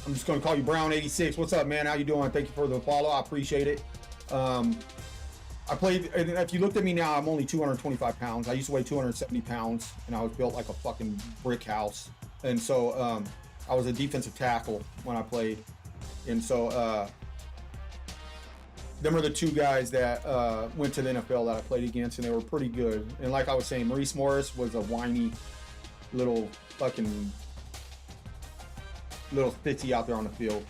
I'm just going to call you Brown86. What's up, man? How you doing? Thank you for the follow. I appreciate it. I played, and if you looked at me now, I'm only 225 pounds. I used to weigh 270 pounds, and I was built like a fucking brick house. And so I was a defensive tackle when I played. And so them are the two guys that went to the NFL that I played against, and they were pretty good. And like I was saying, Maurice Morris was a whiny little fitzy out there on the field.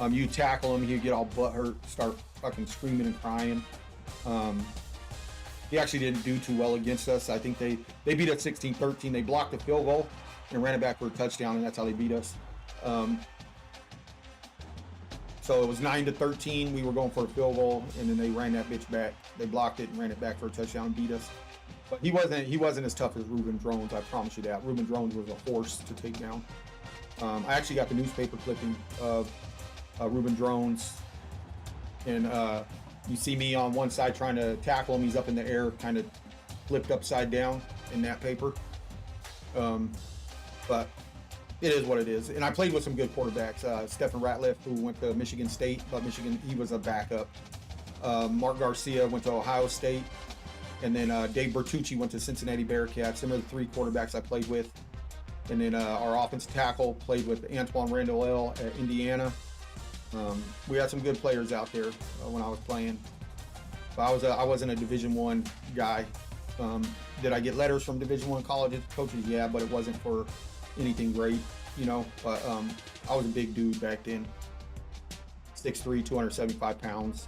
You tackle him, he'd get all butthurt, start fucking screaming and crying. He actually didn't do too well against us. I think they beat us 16-13. They blocked the field goal and ran it back for a touchdown, and that's how they beat us. So it was 9-13. We were going for a field goal, and then they ran that bitch back. They blocked it and ran it back for a touchdown and beat us. But he wasn't as tough as Reuben Drones. I promise you that. Reuben Drones was a horse to take down. I actually got the newspaper clipping of Reuben Drones, and you see me on one side trying to tackle him. He's up in the air, kind of flipped upside down in that paper. But it is what it is. And I played with some good quarterbacks. Stephen Ratliff, who went to Michigan State, but Michigan, he was a backup. Mark Garcia went to Ohio State. And then Dave Bertucci went to Cincinnati Bearcats. Them are the three quarterbacks I played with. And then our offensive tackle played with Antoine Randall at Indiana. We had some good players out there when I was playing. But I wasn't a Division I guy. Did I get letters from Division I colleges, coaches? Yeah, but it wasn't for anything great, you know. But I was a big dude back then. 6'3", 275 pounds.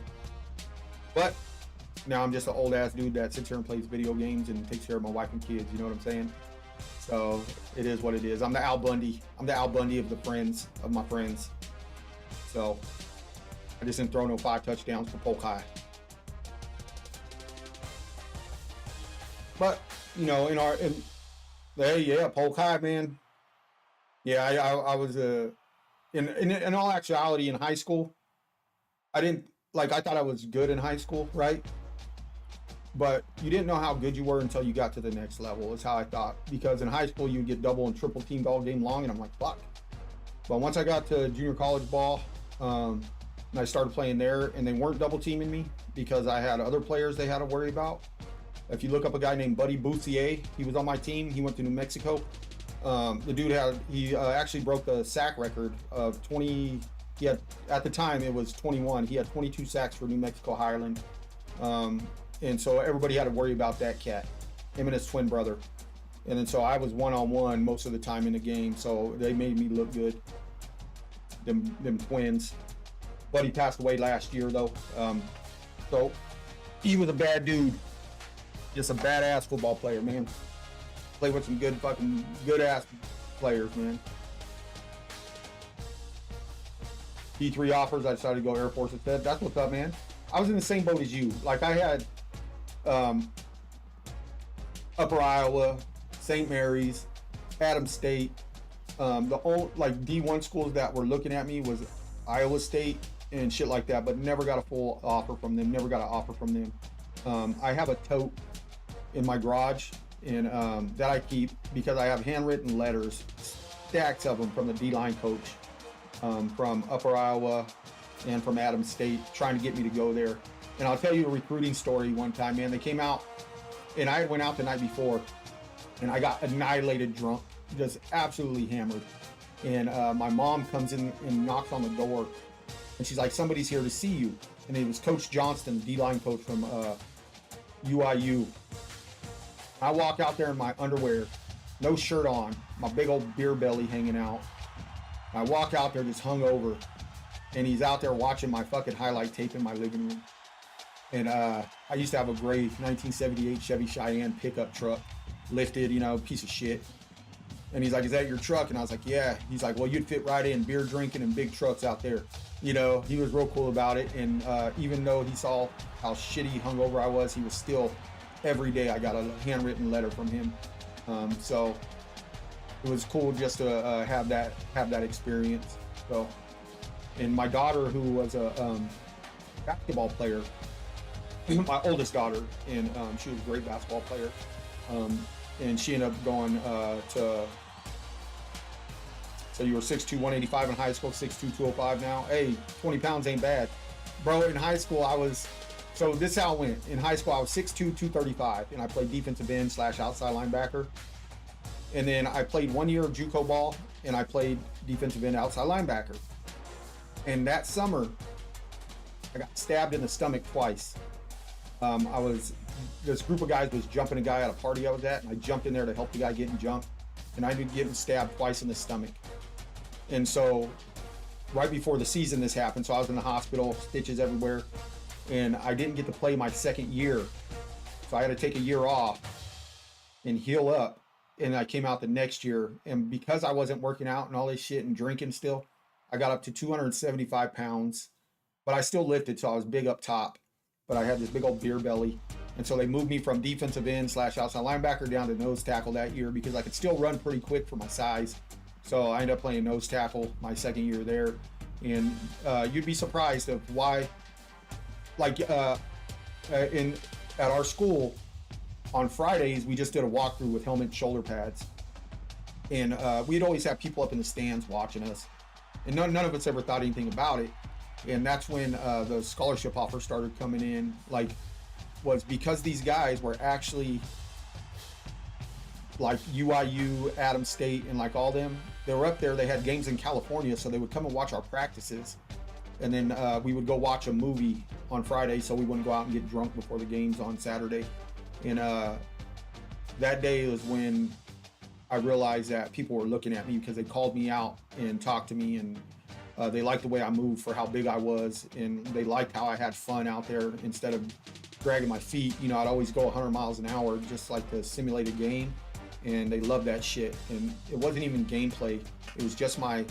But now I'm just an old ass dude that sits here and plays video games and takes care of my wife and kids, you know what I'm saying? So it is what it is. I'm the Al Bundy. I'm the Al Bundy of my friends. So I just didn't throw no 5 touchdowns for Polk High. But, you know, Polk High, man. Yeah, I was in all actuality in high school. I thought I was good in high school, right? But you didn't know how good you were until you got to the next level, is how I thought. Because in high school, you would get double and triple teamed all game long, and I'm like, fuck. But once I got to junior college ball, and I started playing there, and they weren't double teaming me because I had other players they had to worry about. If you look up a guy named Buddy Boussier, he was on my team. He went to New Mexico. The dude actually broke the sack record of 20. He had, at the time, it was 21. He had 22 sacks for New Mexico Highland. And so everybody had to worry about that cat, him and his twin brother. And then so I was one-on-one most of the time in the game, so they made me look good, them twins. Buddy passed away last year, though. So he was a bad dude, just a badass football player, man. Played with some good-ass players, man. D3 offers, I decided to go Air Force instead. That's what's up, man. I was in the same boat as you. Like, I had Upper Iowa, St. Mary's, Adams State. The only D1 schools that were looking at me was Iowa State and shit like that, but never got a full offer from them. Never got an offer from them. I have a tote in my garage and that I keep because I have handwritten letters, stacks of them from the D-line coach from Upper Iowa and from Adams State, trying to get me to go there. And I'll tell you a recruiting story one time, man. They came out, and I went out the night before, and I got annihilated drunk, just absolutely hammered. And my mom comes in and knocks on the door, and she's like, somebody's here to see you. And it was Coach Johnston, D-line coach from UIU. I walk out there in my underwear, no shirt on, my big old beer belly hanging out. I walk out there just hungover, and he's out there watching my fucking highlight tape in my living room. And I used to have a gray 1978 Chevy Cheyenne pickup truck, lifted, you know, piece of shit. And he's like, is that your truck? And I was like, yeah. He's like, well, you'd fit right in, beer drinking and big trucks out there. You know, he was real cool about it. And even though he saw how shitty hungover I was, he was still, every day I got a handwritten letter from him. So it was cool just to have that experience. So, and my daughter, who was a basketball player, my oldest daughter, and she was a great basketball player, and she ended up going to. So you were 6'2", 185 in high school, 6'2", 205 now. Hey, 20 pounds ain't bad. Bro, in high school, so this is how it went. In high school, I was 6'2", 235, and I played defensive end / outside linebacker. And then I played 1 year of JUCO ball, and I played defensive end, outside linebacker. And that summer, I got stabbed in the stomach twice. This group of guys was jumping a guy at a party I was at, and I jumped in there to help the guy getting jumped, and I ended up getting stabbed twice in the stomach. And so right before the season this happened, so I was in the hospital, stitches everywhere, and I didn't get to play my second year. So I had to take a year off and heal up, and I came out the next year. And because I wasn't working out and all this shit and drinking still, I got up to 275 pounds, but I still lifted, so I was big up top, but I had this big old beer belly. And so they moved me from defensive end / outside linebacker down to nose tackle that year because I could still run pretty quick for my size. So I ended up playing nose tackle my second year there. And you'd be surprised of why, like at our school on Fridays, we just did a walkthrough with helmet and shoulder pads. And we'd always have people up in the stands watching us. And none of us ever thought anything about it. And that's when the scholarship offers started coming in, was because these guys were actually like UIU, Adams State, and like all them. They were up there. They had games in California, so they would come and watch our practices, and then we would go watch a movie on Friday, so we wouldn't go out and get drunk before the games on Saturday. And that day was when I realized that people were looking at me because they called me out and talked to me, and they liked the way I moved for how big I was, and they liked how I had fun out there instead of dragging my feet. You know, I'd always go 100 miles an hour just like to simulate a game, and they loved that shit. And it wasn't even gameplay. It was just my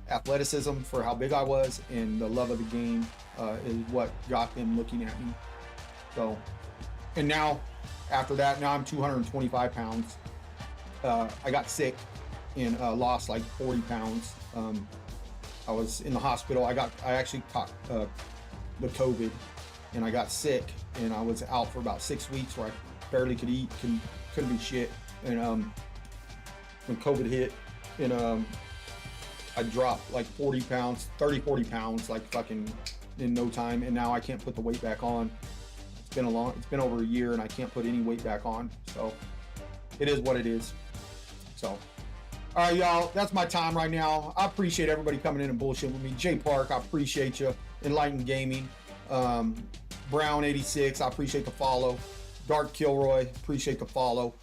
athleticism for how big I was, and the love of the game is what got them looking at me. So, and now, after that, now I'm 225 pounds. I got sick and lost like 40 pounds. I was in the hospital. I actually caught the COVID, and I got sick, and I was out for about 6 weeks where I barely could eat, couldn't do shit. And when COVID hit, and I dropped like 40 pounds, 40 pounds, like fucking in no time. And now I can't put the weight back on. It's been over a year, and I can't put any weight back on. So it is what it is. So, all right, y'all, that's my time right now. I appreciate everybody coming in and bullshitting with me. Jay Park, I appreciate you. Enlightened Gaming. Brown 86, I appreciate the follow. Dark Kilroy, appreciate the follow.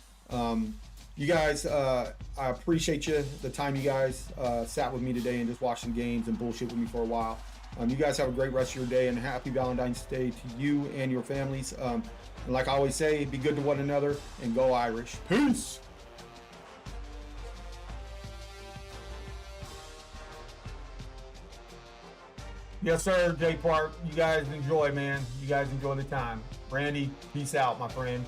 You guys, I appreciate you, the time you guys sat with me today and just watched some games and bullshit with me for a while. You guys have a great rest of your day, and happy Valentine's Day to you and your families. And like I always say, be good to one another and go Irish. Peace! Yes, sir, Jay Park. You guys enjoy, man. You guys enjoy the time. Randy, peace out, my friend.